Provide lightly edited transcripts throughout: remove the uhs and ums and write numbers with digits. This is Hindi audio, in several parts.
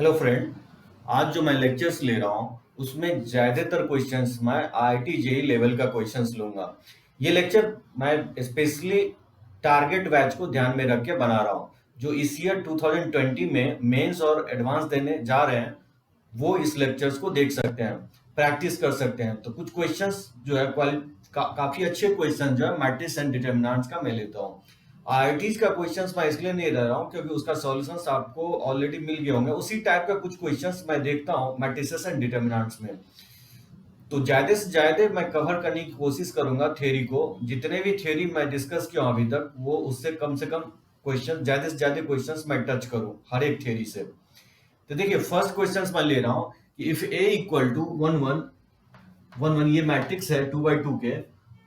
Hello friend. आज जो मैं लेक्चर्स ले रहा हूँ उसमें ज़्यादातर क्वेश्चंस मैं आईआईटी जेईई लेवल का क्वेश्चंस लूंगा। ये लेक्चर मैं स्पेशली टारगेट बैच को ध्यान में रख के बना रहा हूँ जो इस ईयर 2020 में मेंस और एडवांस देने जा रहे हैं। वो इस लेक्चर्स को देख सकते हैं, प्रैक्टिस कर सकते हैं। तो कुछ क्वेश्चंस जो है काफ़ी अच्छे क्वेश्चन जो है मैट्रिक्स एंड डिटर्मिनेंट्स का मैं लेता हूँ। आईआईटीज का क्वेश्चंस मैं इसलिए नहीं ले रहा हूँ क्योंकि उसका सॉल्यूशंस आपको ऑलरेडी मिल गए होंगे। उसी टाइप का कुछ क्वेश्चंस मैं देखता हूँ मैट्रिसेस एंड डिटर्मिनेंट्स में। तो ज्यादा से ज्यादा मैं कवर करने की कोशिश करूंगा थ्योरी को। जितने भी थ्योरी मैं डिस्कस किया हूं अभी तक वो उससे कम से कम क्वेश्चन, ज्यादा से ज्यादा क्वेश्चंस मैं टच करूं हर एक थ्योरी से। तो देखिए फर्स्ट क्वेश्चंस मैं ले रहा हूँ कि इफ ए इक्वल टू 1 1 ये मैट्रिक्स है 2 by 2 के।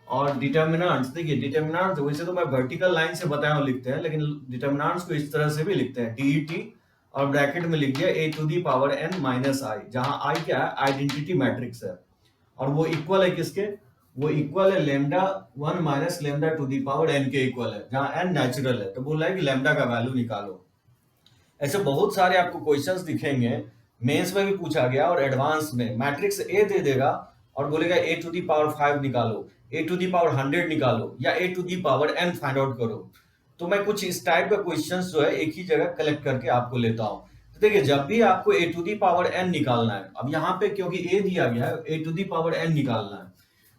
और डिटर्मिनेंट्स, देखिए डिटर्मिनेंट्स वैसे तो मैं वर्टिकल लाइन से बताया हूं लिखते हैं, लेकिन डिटर्मिनेंट्स को इस तरह से भी लिखते हैं डीईटी और ब्रैकेट में लिख दिया A to the power n minus I, जहां आई क्या है, आइडेंटिटी मैट्रिक्स है। और वो इक्वल है किसके, वो इक्वल है lambda 1 minus lambda to the power n के इक्वल है, जहां एन नेचुरल है। तो बोल रहा है कि लेमडा का वैल्यू निकालो। ऐसे बहुत सारे आपको क्वेश्चंस दिखेंगे, मेंस में भी पूछा गया और एडवांस में। मैट्रिक्स ए दे देगा और बोलेगा ए टू दी पावर 5 निकालो, ए टू दी पावर 100 निकालो, या A to the power n find out करो। तो मैं कुछ इस टाइप का क्वेश्चंस जो है एक ही जगह कलेक्ट करके आपको लेता हूँ। तो देखिए जब भी आपको ए टू दी पावर एन निकालना है, अब यहाँ पे क्योंकि ए दिया गया है, ए टू दी पावर एन निकालना है,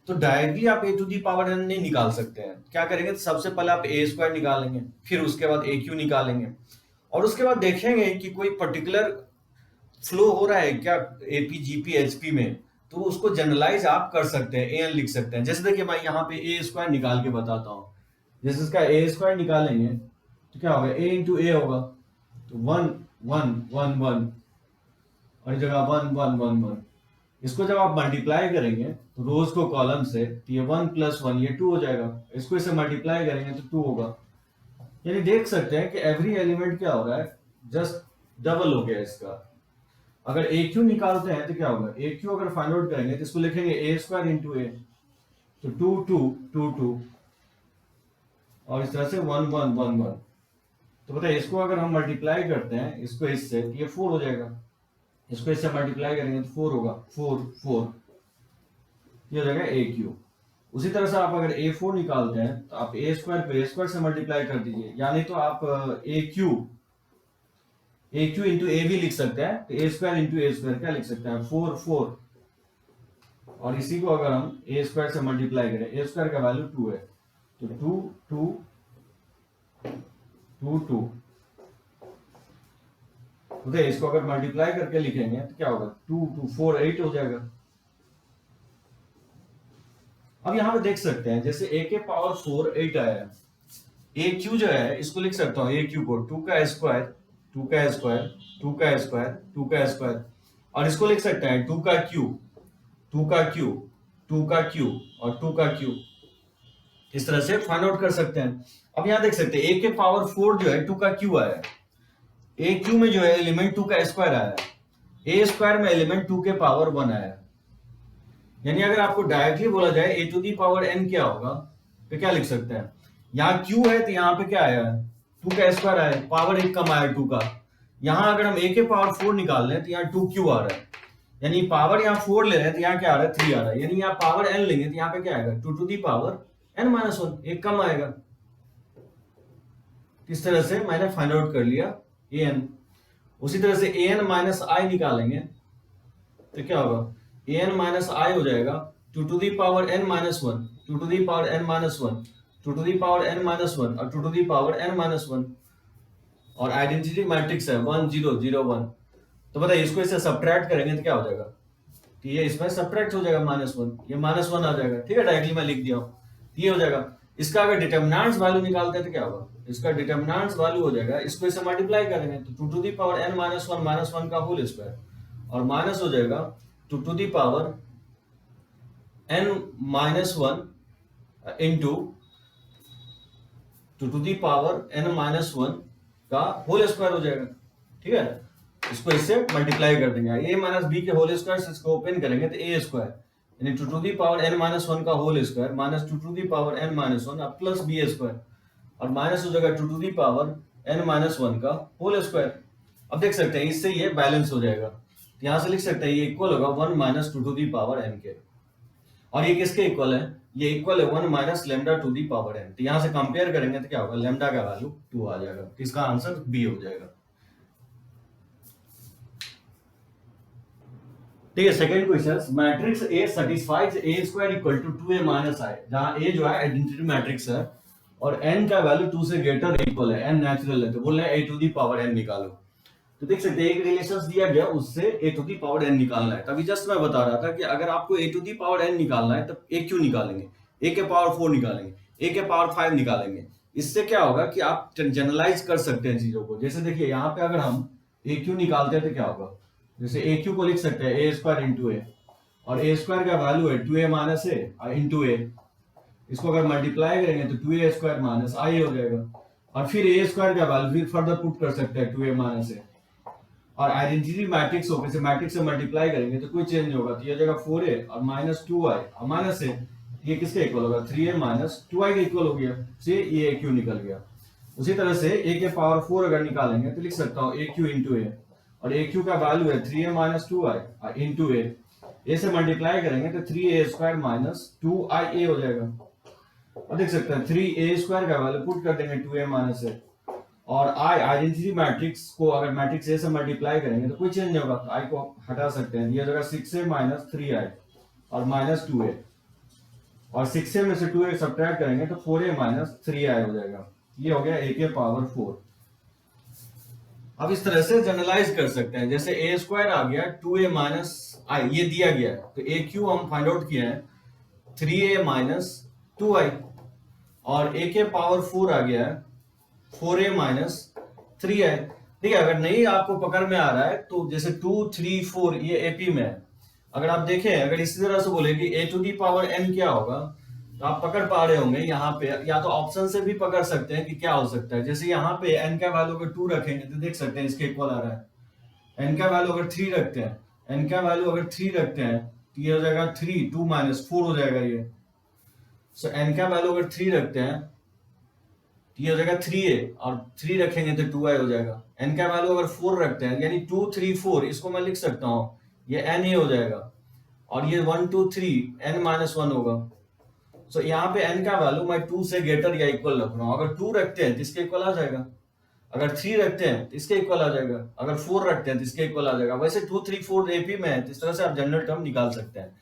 तो डायरेक्टली आप ए टू दी पावर एन नहीं निकाल सकते हैं। क्या करेंगे, तो सबसे पहले आप ए स्क्वायर निकालेंगे, फिर उसके बाद ए क्यू निकालेंगे, और उसके बाद देखेंगे कि कोई पर्टिकुलर फ्लो हो रहा है क्या एपी जीपी एचपी में। तो उसको जनरलाइज आप कर सकते हैं, एन लिख सकते हैं। जैसे देखिए मैं यहाँ पे ए स्क्वायर निकाल के बताता हूँ। जैसे इसका ए स्क्वायर निकालेंगे तो क्या होगा, ए इंटू ए होगा, तो 1 1 1 1 और इस जगह 1 1 1 1। इसको जब आप मल्टीप्लाई करेंगे तो रोज को कॉलम से, तो ये 1 + 1 ये 2 हो जाएगा। इसको इसे मल्टीप्लाई करेंगे तो 2 होगा। यानी देख सकते हैं कि एवरी एलिमेंट क्या हो रहा है, जस्ट डबल हो गया इसका। अगर ए क्यू निकालते हैं तो क्या होगा, ए क्यू अगर फाइंड आउट करेंगे तो इसको लिखेंगे ए स्क्वायर इंटू ए, तो 2 2 2 2 और इस तरह से 1 1 1 1। तो बताइए इसको अगर हम मल्टीप्लाई करते हैं इसको इससे, तो ये 4 हो जाएगा। इसको इससे मल्टीप्लाई करेंगे तो 4 होगा, 4 4 ये हो जाएगा ए क्यू। उसी तरह से आप अगर ए 4 निकालते हैं तो आप ए स्क्वायर को ए स्क्वायर से मल्टीप्लाई कर दीजिए, यानी तो आप ए क्यू इंटू ए भी लिख सकते हैं। तो ए स्क्वायर इंटू ए स्क्वायर क्या लिख सकते हैं, 4 4। और इसी को अगर हम ए स्क्वायर से मल्टीप्लाई करें, ए स्क्वायर का वैल्यू 2 है, तो 2 2 2 2। तो इसको अगर मल्टीप्लाई करके लिखेंगे तो क्या होगा, 2 2 4 8 हो जाएगा। अब यहां पे देख सकते हैं जैसे a के पावर 4 8 आया है, ए क्यू जो है इसको लिख सकता हूँ ए क्यू को 2 का स्क्वायर 2 का स्क्वायर 2 का स्क्वायर 2 का स्क्वायर, और इसको लिख सकते हैं 2 का क्यू 2 का क्यू 2 का क्यू और 2 का क्यू। इस तरह से फाइंड आउट कर सकते हैं। अब यहाँ देख सकते हैं a के पावर 4 जो है 2 का क्यू आया है, ए क्यू में जो है एलिमेंट 2 का स्क्वायर आया है, ए स्क्वायर में एलिमेंट 2 के पावर 1 आया है। यानी अगर आपको डायरेक्टली बोला जाए ए टू दी पावर एन क्या होगा, तो क्या लिख सकते हैं, यहाँ क्यू है तो यहाँ पे क्या आया है, 2 का स्क्वायर आया, पावर 1 कम आया 2 का। यहाँ अगर हम ए के पावर 4 निकाल लें तो यहाँ 2 क्यू आ रहा है, यानी पावर यहाँ 4 ले रहे हैं तो यहाँ क्या आ रहा है, 3 आ रहा है। यानी यहाँ पावर एन लेंगे तो यहाँ पे क्या आएगा, 2 to the power n minus 1, एक कम आएगा। इस तरह से मैंने फाइंड आउट कर लिया ए एन। उसी तरह से ए एन माइनस आई निकालेंगे तो क्या होगा, ए एन माइनस आई हो जाएगा 2 to the power n minus 1, 2 to the power n minus 1, 2 to the power n minus 1 और 2 to the power n minus 1। और आइडेंटिटी मैट्रिक्स है 1 0 0 1। तो बताइए इसको इससे सब्ट्रैक्ट करेंगे तो क्या हो जाएगा, तो ये इसमें सब्ट्रैक्ट हो जाएगा -1, ये -1 आ जाएगा। ठीक है, डायरेक्टली मैं लिख दिया हूँ, ये हो जाएगा। इसका अगर डिटर्मिनेंट्स वैल्यू निकालते हैं तो क्या होगा, इसका डिटर्मिनेंट्स वैल्यू हो जाएगा, इसको इससे मल्टीप्लाई करेंगे तो 2 to the power n minus 1 का होल स्क्वायर, और माइनस हो जाएगा 2 to the power n minus 1 into 2 to the power n minus 1 का होल स्क्वायर हो जाएगा। ठीक है, इसको इससे मल्टीप्लाई कर देंगे, a माइनस बी के होल स्क्वायर से इसको ओपन करेंगे तो a स्क्वायर, यानी 2 to the power n minus 1 का whole square minus 2 to the power n minus 1 अब प्लस b स्क्वायर, और माइनस हो जाएगा 2 to the power n minus 1 का होल स्क्वायर। अब देख सकते हैं इससे ये बैलेंस हो जाएगा, यहां से लिख सकते हैं ये इक्वल होगा 1 minus 2 to the power n के, और ये किसके इक्वल है, ये इक्वल है 1 minus lambda to the power n। तो यहां से कंपेयर करेंगे तो क्या होगा, लेमडा का वैल्यू 2 आ जाएगा, तो इसका आंसर बी हो जाएगा। ठीक है, second question, matrix A satisfies A square equal to 2a minus I, जहां ए जो है आइडेंटिटी मैट्रिक्स है और n का वैल्यू 2 से ग्रेटर इक्वल है, n नेचुरल है, तो बोल रहे हैं a to the power n निकालो। तो देख सकते हैं एक रिलेशंस दिया गया, उससे a to the power n निकालना है। तभी जस्ट मैं बता रहा था कि अगर आपको a to the power n निकालना है तब a क्यों निकालेंगे, a के पावर 4 निकालेंगे, a के पावर 5 निकालेंगे। इससे क्या होगा कि आप जनरलाइज कर सकते हैं चीजों को। जैसे देखिए यहाँ पे अगर हम a क्यू निकालते हैं तो क्या होगा, जैसे a क्यू को लिख सकते हैं a स्क्वायर इंटू ए, और a स्क्वायर का वैल्यू है 2a माइनस ए इंटू ए, इसको अगर मल्टीप्लाई करेंगे तो 2a स्क्वायर माइनस आई हो जाएगा, और फिर a स्क्वायर का वैल्यू फिर फर्दर पुट कर सकते हैं 2a माइनस ए, और आइडेंटिटी मैट्रिक्स हो, जैसे मैट्रिक्स से मल्टीप्लाई करेंगे तो कोई चेंज नहीं होगा, तो ये जगह 4a और माइनस 2i और माइनस a, ये किसके इक्वल होगा, 3a माइनस 2i के इक्वल हो गया, से ये a क्यू निकल गया। उसी तरह से a के पावर 4 अगर निकालेंगे तो लिख सकता हूँ a क्यू इंटू ए, और a क्यू का वैल्यू है 3a minus 2i into A, a से मल्टीप्लाई करेंगे तो 3a स्क्वायर माइनस 2ia हो जाएगा, और देख सकते हैं 3a स्क्वायर का वैल्यू पुट कर देंगे 2a माइनस ए, और आई आइडेंटिटी मैट्रिक्स को अगर मैट्रिक्स ए से मल्टीप्लाई करेंगे तो कोई चेंज नहीं होगा, तो आई को हटा सकते हैं, ये जगह 6a माइनस 3i और माइनस 2a, और 6a में से 2a सब्ट्रैक्ट करेंगे तो 4a माइनस 3i हो जाएगा, ये हो गया a के पावर 4। अब इस तरह से जनरलाइज कर सकते हैं, जैसे a स्क्वायर आ गया 2a माइनस आई, ये दिया गया है, तो a क्यू हम फाइंड आउट किए हैं 3a माइनस 2i, और a के पावर 4 आ गया है 4a माइनस 3i। ठीक है, अगर नहीं आपको पकड़ में आ रहा है तो जैसे 2 3 4 ये एपी में है, अगर आप देखें, अगर इसी तरह से बोले कि a to the power n क्या होगा, तो आप पकड़ पा रहे होंगे यहाँ पे, या तो ऑप्शन से भी पकड़ सकते हैं कि क्या हो सकता है। जैसे यहाँ पे n का वैल्यू अगर 2 रखेंगे तो देख सकते हैं इसके इक्वल आ रहा है, n का वैल्यू अगर 3 रखते हैं, n का वैल्यू अगर 3 रखते हैं तो ये हो जाएगा 3 2 माइनस 4 हो जाएगा ये। सो n का वैल्यू अगर 3 रखते हैं तो ये हो जाएगा 3a, और 3 रखेंगे तो 2i हो जाएगा। n का वैल्यू अगर 4 रखते हैं यानी 2 3 4, इसको मैं लिख सकता हूँ ये na हो जाएगा, और ये 1 2 3 n माइनस 1 होगा। सो यहाँ पे n का वैल्यू मैं 2 से ग्रेटर या इक्वल रख रहा हूँ, अगर 2 रखते हैं तो इसके इक्वल आ जाएगा, अगर 3 रखते हैं तो इसके इक्वल आ जाएगा, अगर 4 रखते हैं तो इसके इक्वल आ जाएगा। वैसे 2 3 4 एपी में है, तो इस तरह से आप जनरल टर्म निकाल सकते हैं,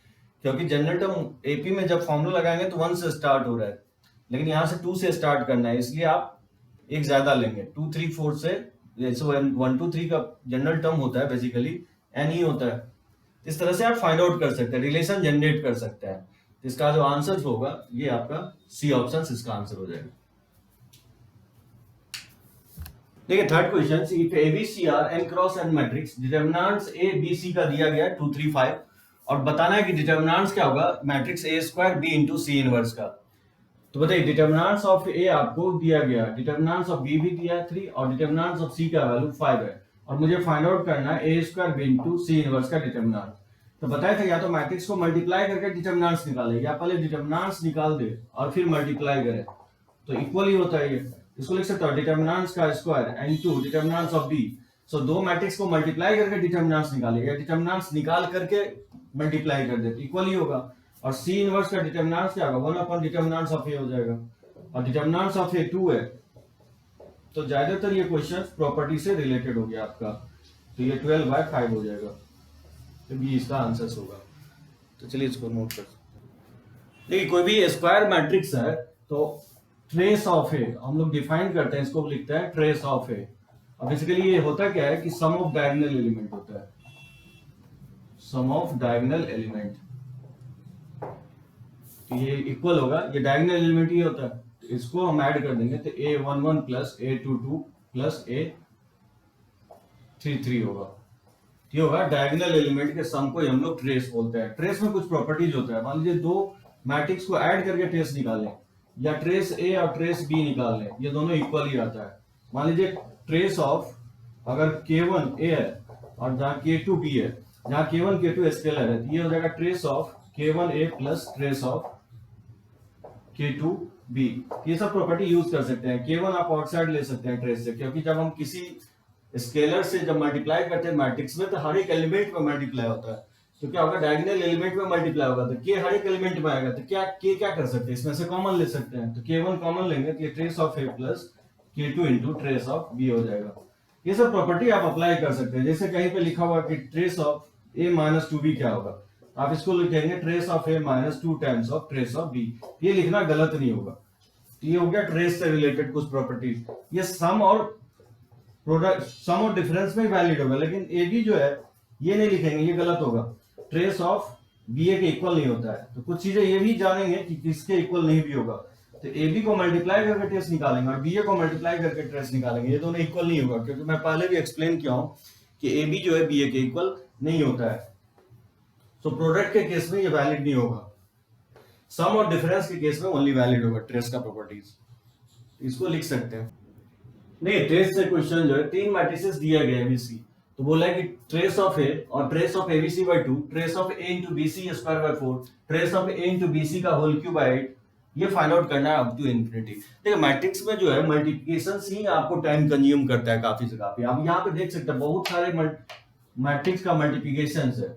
क्योंकि जनरल टर्म एपी में जब फॉर्मूला लगाएंगे तो 1 से स्टार्ट हो रहा है, लेकिन यहाँ से 2 से स्टार्ट करना है, इसलिए आप एक ज्यादा लेंगे 2 3 4 से, जैसे 1 2 3 का जनरल टर्म होता है बेसिकली n ही होता है। इस तरह से आप फाइंड आउट कर सकते हैं, रिलेशन जनरेट कर सकते हैं। इसका जो आंसर होगा ये आपका सी ऑप्शन इसका आंसर हो जाएगा। देखिए third question, if A B C are n cross n matrix, determinants a b c का दिया गया 2 3 5, और बताना है कि डिटरमिनेंट्स क्या होगा matrix a square b into C inverse का। तो बताइए डिटरमिनेंट्स ऑफ a आपको दिया गया, डिटरमिनेंट्स ऑफ b भी दिया है 3, और डिटरमिनेंट्स ऑफ c का वैल्यू 5 है, और मुझे फाइंड आउट करना है a square b into C inverse का डिटरमिनेंट। तो बताया था या तो मैट्रिक्स को मल्टीप्लाई करके डिटरमिनेंट्स निकाले, या पहले डिटरमिनेंट्स निकाल दे और फिर मल्टीप्लाई करे, तो इक्वल ही होता है ये। इसको लिख सकता हूँ डिटरमिनेंट्स का square into determinants of b। सो दो मैट्रिक्स को मल्टीप्लाई करके डिटरमिनेंट्स निकाले, या डिटरमिनेंट्स निकाल करके मल्टीप्लाई कर दे, इक्वल ही होगा। और सी इनवर्स का डिटरमिनेंट्स क्या होगा, 1 अपॉन डिटरमिनेंट्स ऑफ ए हो जाएगा, और डिटरमिनेंट्स ऑफ ए 2 है। तो ज्यादातर ये क्वेश्चन प्रॉपर्टी से रिलेटेड हो गया आपका, तो ये 12/5 हो जाएगा, तो बी इसका आंसर होगा। तो चलिए इसको नोट कर, देखिए कोई भी स्क्वायर मैट्रिक्स है तो ट्रेस ऑफ ए हम लोग डिफाइन करते हैं, इसको लिखते हैं ट्रेस ऑफ ए। अब बेसिकली ये होता क्या है कि सम ऑफ डायगोनल एलिमेंट होता है, सम ऑफ डायगोनल एलिमेंट, तो ये इक्वल होगा, ये डायगोनल एलिमेंट ही होता है, तो इसको हम ऐड कर देंगे तो a11 plus a22 plus a33 होगा। ये होगा डायगोनल एलिमेंट के सम को हम लोग ट्रेस बोलते हैं। ट्रेस में कुछ प्रॉपर्टीज होता है, मान लीजिए दो मैट्रिक्स को ऐड करके ट्रेस निकालें, या ट्रेस ए और ट्रेस बी निकाल लें, ये दोनों इक्वल ही रहता है। मान लीजिए ट्रेस ऑफ अगर k1 a है और जहाँ k2 b है, जहाँ k1 k2 स्केलर है, ये हो जाएगा trace of k1 a plus trace of k2 b। ये सब प्रॉपर्टी यूज कर सकते हैं। k1 आप आउटसाइड ले सकते हैं ट्रेस से, क्योंकि जब हम किसी स्केलर से जब मल्टीप्लाई करते हैं मैट्रिक्स में तो हर एक एलिमेंट में मल्टीप्लाई होता है, तो क्या होगा, डायगोनल एलिमेंट में मल्टीप्लाई होगा तो के हर एक एलिमेंट में आएगा, तो क्या कर सकते हैं, इसमें से कॉमन ले सकते हैं, तो k1 कॉमन लेंगे तो ये trace of a plus k2 into trace of b हो जाएगा। ये सब प्रॉपर्टी आप अप्लाई कर सकते हैं, जैसे कहीं पे लिखा हुआ कि trace of a minus 2b क्या होगा, आप इसको लिखेंगे trace of a minus 2 times of trace of b। ये लिखना गलत नहीं होगा। ये हो गया ट्रेस से रिलेटेड कुछ प्रॉपर्टीज। ये सम और प्रोडक्ट, सम और डिफरेंस में वैलिड होगा, लेकिन ए बी जो है ये नहीं लिखेंगे, ये गलत होगा। ट्रेस ऑफ बी ए के इक्वल नहीं होता है, तो कुछ चीजें ये भी जानेंगे कि किसके इक्वल नहीं भी होगा। तो ए बी को मल्टीप्लाई करके ट्रेस निकालेंगे और बी ए को मल्टीप्लाई करके ट्रेस निकालेंगे, ये दोनों इक्वल नहीं होगा, क्योंकि मैं पहले भी एक्सप्लेन किया हूं कि ए बी जो है बी ए के इक्वल नहीं होता है। तो प्रोडक्ट के केस में ये वैलिड नहीं होगा, सम और डिफरेंस के केस में ओनली वैलिड होगा ट्रेस का प्रॉपर्टीज। इसको लिख सकते हैं। नहीं, ट्रेस से क्वेश्चन जो है 3 मैट्रिसेस दिया गया है एबीसी, तो बोला है कि ट्रेस ऑफ ए और trace of ABC by 2, trace of A into BC square by 4, trace of A into BC का होल क्यूब बाय 8, ये फाइंड आउट करना है अप टू इन्फिनिटी। देखिए मैट्रिक्स में जो है मल्टीप्लिकेशन ही आपको टाइम कंज्यूम करता है काफी से काफी। आप यहाँ पे देख सकते हैं बहुत सारे मैट्रिक्स का मल्टीप्लिकेशन है,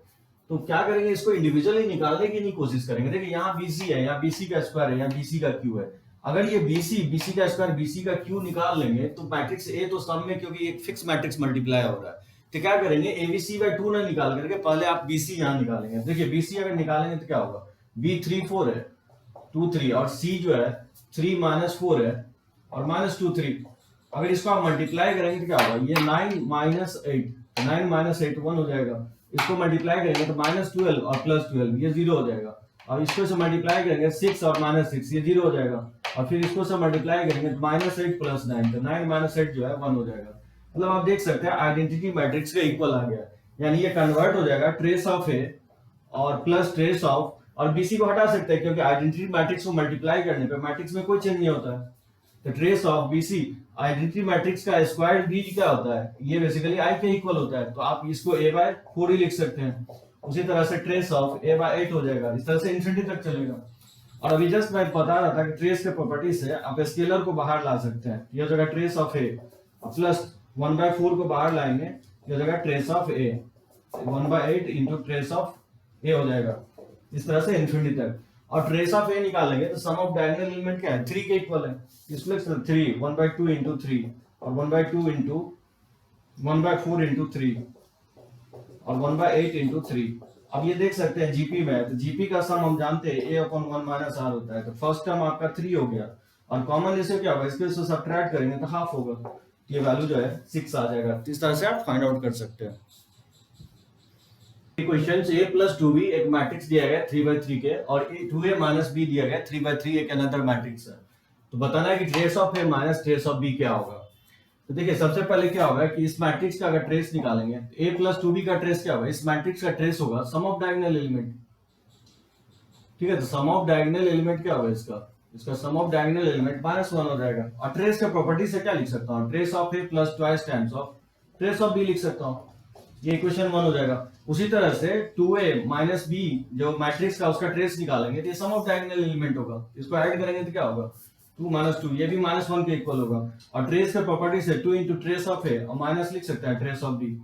तो क्या करेंगे, इसको इंडिविजुअली निकालने की नहीं कोशिश करेंगे। देखिए यहाँ बीसी है, यहाँ बीसी का स्क्वायर है, यहाँ बीसी का क्यू है। अगर ये बीसी का स्क्वायर बीसी का क्यू निकाल लेंगे तो मैट्रिक्स ए तो सम में, क्योंकि एक फिक्स मैट्रिक्स मल्टीप्लाई हो रहा है, तो क्या करेंगे एबीसी बाय 2 ना निकाल करके पहले आप बीसी यहाँ निकालेंगे। देखिए बीसी अगर निकालेंगे तो क्या होगा, बी 3 4 है, 2 3, और सी जो है 3 माइनस 4 है और माइनस 2 3। अगर इसको आप मल्टीप्लाई करेंगे तो क्या होगा, ये 9 माइनस 8, 9 माइनस 8 1 हो जाएगा। इसको मल्टीप्लाई करेंगे तो माइनस 12 और प्लस 12 ये 0 हो जाएगा। और इसको से मल्टीप्लाई करेंगे 6 और माइनस 6 ये 0 हो जाएगा। और फिर इसको से मल्टीप्लाई करेंगे तो माइनस 8 प्लस 9, तो 9 माइनस 8 जो है 1 हो जाएगा। मतलब आप देख सकते हैं आइडेंटिटी मैट्रिक्स का इक्वल आ गया, यानी ये कन्वर्ट हो जाएगा ट्रेस ऑफ ए और प्लस ट्रेस ऑफ, और बीसी को हटा सकते हैं क्योंकि आइडेंटिटी मैट्रिक्स को मल्टीप्लाई करने पे मैट्रिक्स में कोई चेंज नहीं होता है। तो trace of BC identity matrix का स्क्वायर बी क्या होता है, ये बेसिकली आई के इक्वल होता है, तो आप इसको ए बाय 4 ही लिख सकते हैं। उसी तरह से ट्रेस ऑफ ए बाय 8 हो जाएगा, इस तरह से इन्फिनिटी तक चलेगा। और अभी जस्ट मैं बता रहा था कि ट्रेस के प्रॉपर्टी से आप स्केलर को बाहर ला सकते हैं। यह जगह ट्रेस ऑफ ए प्लस 1/4 को बाहर लाएंगे, यह जगह trace of A 1/8 into trace of A हो जाएगा, इस तरह से इन्फिनिटी तक। और ट्रेस ऑफ ए निकालेंगे तो सम ऑफ डायगोनल एलिमेंट क्या है, 3 के इक्वल है, इसमें 3 1/2 इंटू 3 और 1/2 इंटू 1/4 इंटू 3 और 1/8 इंटू 3। अब ये देख सकते हैं जीपी में, तो जीपी का सम हम जानते हैं a/1 माइनस r होता है, तो फर्स्ट टर्म आपका 3 हो गया और कॉमन लेसे क्या होगा, इसके से सब्ट्रैक्ट करेंगे तो हाफ होगा, ये वैल्यू जो है 6 आ जाएगा। इस तरह से आप फाइंड आउट कर सकते हैं। क्वेश्चन a प्लस 2b एक मैट्रिक्स दिया गया 3/3 के, और 2a माइनस b दिया गया 3/3 एक अनदर मैट्रिक्स है। तो बताना है कि trace of a minus trace of b क्या होगा। तो देखिए सबसे पहले क्या होगा कि इस मैट्रिक्स का अगर ट्रेस निकालेंगे तो a प्लस 2b का ट्रेस क्या होगा, इस मैट्रिक्स का ट्रेस होगा सम ऑफ डायगोनल एलिमेंट। ठीक है, तो सम ऑफ डायगोनल एलिमेंट क्या होगा, इसका सम ऑफ डायगोनल एलिमेंट -1 हो जाएगा। और ट्रेस के प्रॉपर्टी से क्या लिख सकता हूँ, trace of a plus twice times of trace of b लिख सकता हूँ, ये इक्वेशन 1 हो जाएगा। उसी तरह से 2a माइनस b जो मैट्रिक्स का उसका ट्रेस निकालेंगे तो ये सम ऑफ डायगोनल एलिमेंट होगा, इसको ऐड करेंगे तो क्या होगा 2 माइनस 2, ये भी -1 के इक्वल होगा। और ट्रेस के प्रॉपर्टी से 2 इंटू ट्रेस ऑफ ए और माइनस लिख सकते हैं trace of B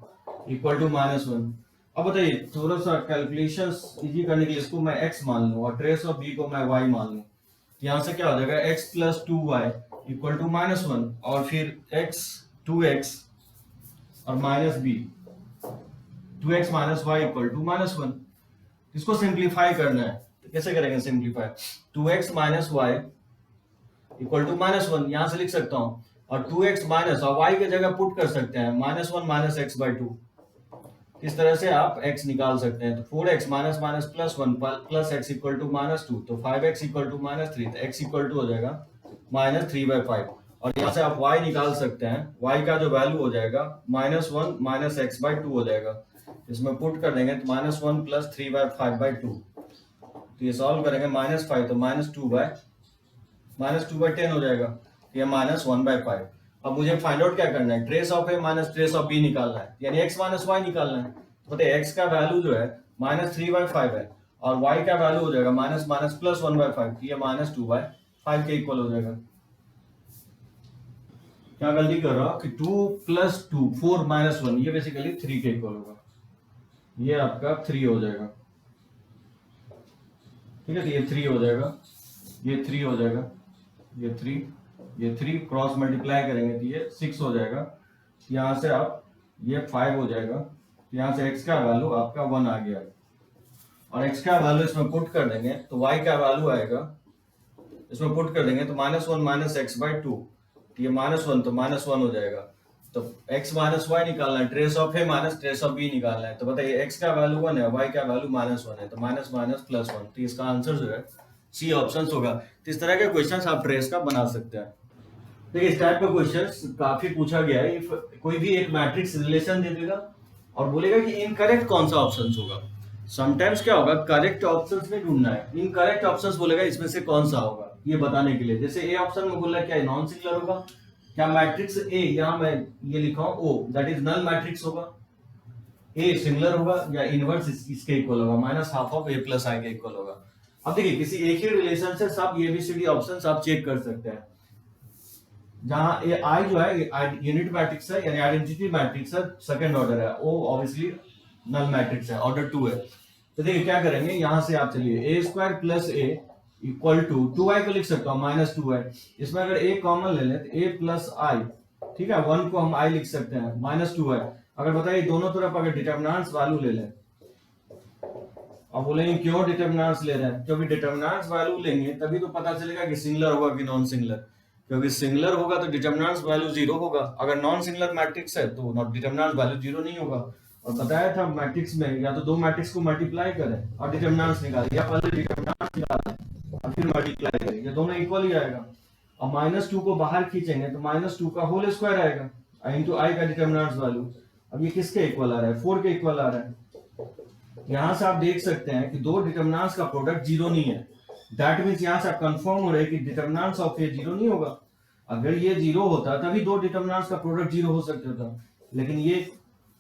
equal to -1। अब बताइए थोड़ा सा कैलकुलेशंस इजी करने के लिए इसको मैं x मान लूं और ट्रेस ऑफ b को मैं y मान लूं, तो यहाँ से क्या हो जाएगा x plus 2y equal to -1 और फिर x 2x और minus b 2x minus y equal to -1। इसको सिंप्लीफाई करना है, तो कैसे करेंगे simplify, 2x minus y equal to -1 यहां से लिख सकता हूं, और 2x माइनस और y की जगह पुट कर सकते हैं -1 माइनस x/2। इस तरह से आप x निकाल सकते हैं। तो 4x minus minus plus 1 plus x equal to -2, तो 5x इक्वल टू -3, तो x इक्वल टू हो जाएगा -3/5। और यहाँ से आप y निकाल सकते हैं, y का जो वैल्यू हो जाएगा -1 माइनस x/2 हो जाएगा। इसमें पुट कर देंगे तो -1 प्लस 3/5/2, तो ये सॉल्व करेंगे -5 तो -2/10 हो जाएगा, ये -1/5। अब मुझे फाइंड आउट क्या करना है, trace of A minus trace of B निकालना है, यानी x माइनस वाई निकालना है। तो बताइए x का वैल्यू जो है -3/5 है और y का वैल्यू हो जाएगा माइनस माइनस प्लस 1/5, ये -2/5 के इक्वल हो जाएगा। क्या गलती कर रहा हूं कि 2 + 2 4 - 1 ये बेसिकली 3 के इक्वल होगा, ये आपका 3 हो जाएगा, ठीक है। तो ये 3 हो जाएगा, ये 3 हो जाएगा, ये 3, ये 3 क्रॉस मल्टीप्लाई करेंगे तो ये 6 हो जाएगा। यहां से आप ये 5 हो जाएगा, तो यहां से x का वैल्यू आपका 1 आ गया, और x का वैल्यू इसमें पुट कर देंगे तो y का वैल्यू आएगा, इसमें पुट कर देंगे तो -1 - x/2, ये -1 तो -1 हो जाएगा। तो x - y निकालना है, trace of a minus trace of b निकालना है। तो बताइए x का वैल्यू 1 है, y का वैल्यू -1 है, तो माइनस माइनस प्लस 1, तो इसका आंसर जो है सी ऑप्शन होगा। तो इस तरह के क्वेश्चंस आप ट्रेस का बना सकते हैं। देखिए इस टाइप का क्वेश्चंस काफी पूछा गया है। कोई भी एक मैट्रिक्स रिलेशन दे देगा और बोलेगा कि इनकरेक्ट कौन सा ऑप्शन होगा। समटाइम्स क्या होगा, करेक्ट ऑप्शंस में ढूंढना है, इनकरेक्ट ऑप्शंस बोलेगा इसमें से कौन सा होगा ये बताने के लिए। जैसे ए ऑप्शन में बोला क्या नॉन सिंगुलर होगा, क्या मैट्रिक्स ए, यहां मैं ये लिखा हूं ओ, दैट इज नल मैट्रिक्स होगा, ए सिंगुलर होगा या इनवर्स इसके इक्वल होगा, -½ ऑफ a + i के इक्वल होगा। अब देखिए किसी एक ही रिलेशन से सब एबीसीडी ऑप्शंस आप चेक कर सकते हैं। जहां ए आई जो है यूनिट मैट्रिक्स है यानी आइडेंटिटी मैट्रिक्स है, सेकंड ऑर्डर है, ओ ऑब्वियसली नल मैट्रिक्स है, ऑर्डर 2 है। तो देखिए क्या करेंगे, यहां से आप चलिए a² + a = 2i को लिख सकता हूं -2i। इसमें अगर a कॉमन ले लें तो a + i, ठीक है, 1 को हम i लिख सकते हैं, -2i। अगर बताइए दोनों तरफ अगर डिटरमिनेंट्स वैल्यू ले लें, अब बोलेंगे क्यों डिटरमिनेंट्स ले रहे हैं, क्योंकि डिटरमिनेंट्स वैल्यू लेंगे तभी तो पता चलेगा कि सिंगुलर होगा कि नॉन सिंगुलर। क्योंकि सिंगुलर होगा तो डिटरमिनेंट्स वैल्यू 0 होगा, अगर नॉन सिंगुलर मैट्रिक्स है तो डिटरमिनेंट वैल्यू 0 नहीं होगा। और बताया था मैट्रिक्स में या तो दो मैट्रिक्स को मल्टीप्लाई करें और डिटरमिनेंट्स निकालें, या पहले डिटरमिनेंट्स निकालें और फिर मल्टीप्लाई करें, ये दोनों इक्वल ही आएगा। और -2 को बाहर खींचेंगे तो -2 का होल स्क्वायर आएगा इनटू i का डिटरमिनेंट्स वैल्यू। अब ये किसके इक्वल आ रहा है, 4 के इक्वल आ रहा है। यहां से आप देख सकते हैं कि दो डिटरमिनेंट्स का प्रोडक्ट 0 नहीं है, दैट मींस यहां से आप कंफर्म हो रहे हैं कि डिटरमिनेंट्स ऑफ ए 0 नहीं होगा। अगर ये 0 होता तभी दो डिटरमिनेंट्स का प्रोडक्ट 0 हो सकता था, लेकिन ये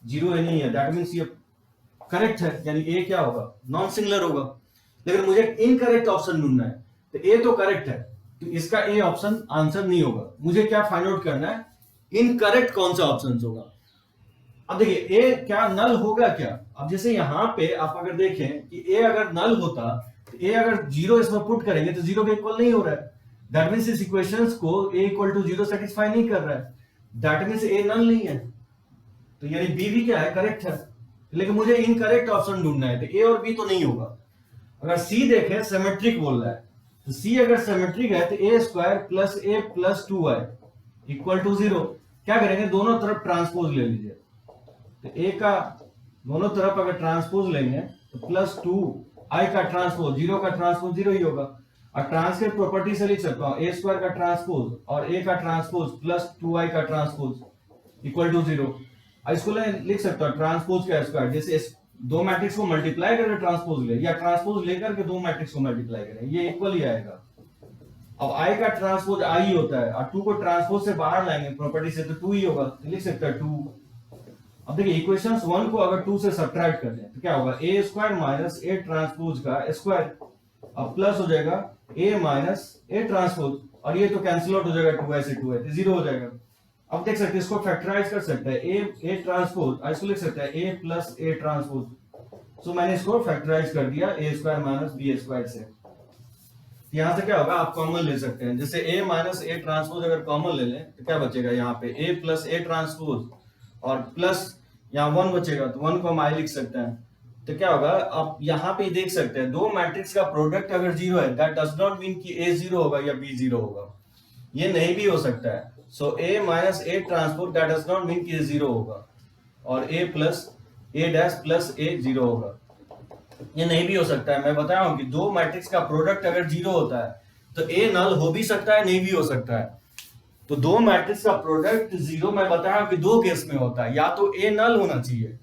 0 नहीं है, दैट मींस ये करेक्ट है, यानी ए क्या होगा, नॉन सिंगुलर होगा। लेकिन मुझे इनकरेक्ट ऑप्शन ढूंढना है, तो ए तो करेक्ट है, तो इसका ए ऑप्शन आंसर नहीं होगा। मुझे क्या फाइंड आउट करना है, इनकरेक्ट कौन सा ऑप्शन होगा। अब देखिए ए क्या नल होगा क्या। अब जैसे यहां पे आप अगर देखें कि ए अगर नल होता तो ए अगर 0 इसमें पुट करेंगे तो 0 के इक्वल नहीं हो रहा है, दैट मींस इस इक्वेशंस को a = 0 सेटिस्फाई नहीं कर रहा है, दैट मींस ए नल नहीं है। तो यानी बी भी क्या है, करेक्ट है। लेकिन मुझे इनकरेक्ट ऑप्शन ढूंढना है, तो ए और बी तो नहीं होगा। अगर सी देखें सिमेट्रिक बोल रहा है, तो सी अगर सिमेट्रिक है तो a² + a + 2i = 0। क्या करेंगे, दोनों तरफ ट्रांसपोज ले लीजिए, तो a का दोनों तरफ अगर ट्रांसपोज लेंगे तो +2i का ट्रांसपोज, 0 का ट्रांसपोज 0 ही होगा। और ट्रांसलेट प्रॉपर्टी से लिख सकता हूं a² का ट्रांसपोज और a का ट्रांसपोज +2i का ट्रांसपोज = 0। इसको लिख सकता हूं ट्रांसपोज का स्क्वायर, जैसे दो मैट्रिक्स को मल्टीप्लाई करके ट्रांसपोज ले, या ट्रांसपोज लेकर के दो मैट्रिक्स को मल्टीप्लाई करें, ये इक्वल ही आएगा। अब i का ट्रांसपोज i ही होता है और 2 को ट्रांसपोज से बाहर लाएंगे प्रॉपर्टी से तो 2 ही होगा, तो लिख सकता है 2। अब देखिए इक्वेशंस 1 को अगर 2 से सब्ट्रैक्ट कर दें तो क्या होगा, a² - a ट्रांसपोज का स्क्वायर, अब प्लस हो जाएगा a - a ट्रांसपोज, और ये तो कैंसिल आउट हो जाएगा, 2 से 2 है तो 0 हो जाएगा। अब देख सकते हैं इसको फैक्टराइज कर सकते हैं, a ट्रांसपोज, इसको लिख सकते हैं a + a ट्रांसपोज। सो मैंने इसको फैक्टराइज कर दिया a² - b² से। यहां से क्या होगा, आप कॉमन ले सकते हैं, जैसे a - a ट्रांसपोज अगर कॉमन ले लें तो क्या बचेगा, यहाँ पे a + a ट्रांसपोज और प्लस यहाँ 1 बचेगा, तो 1 को हम i लिख सकते हैं। तो क्या होगा, आप यहाँ पे देख सकते हैं दो मैट्रिक्स का प्रोडक्ट अगर 0 है, दैट डज नॉट मीन कि a 0 होगा या b 0 होगा, ये नहीं भी हो सकता है। सो a - a transpose that does not mean कि a 0 होगा, और a + a 0 होगा, ये नहीं भी हो सकता है। मैं बता रहा हूं कि दो मैट्रिक्स का प्रोडक्ट अगर 0 होता है तो a नल हो भी सकता है, नहीं भी हो सकता है। तो दो मैट्रिक्स का प्रोडक्ट 0 मैं बताया कि दो केस में होता है, या तो a नल होना चाहिए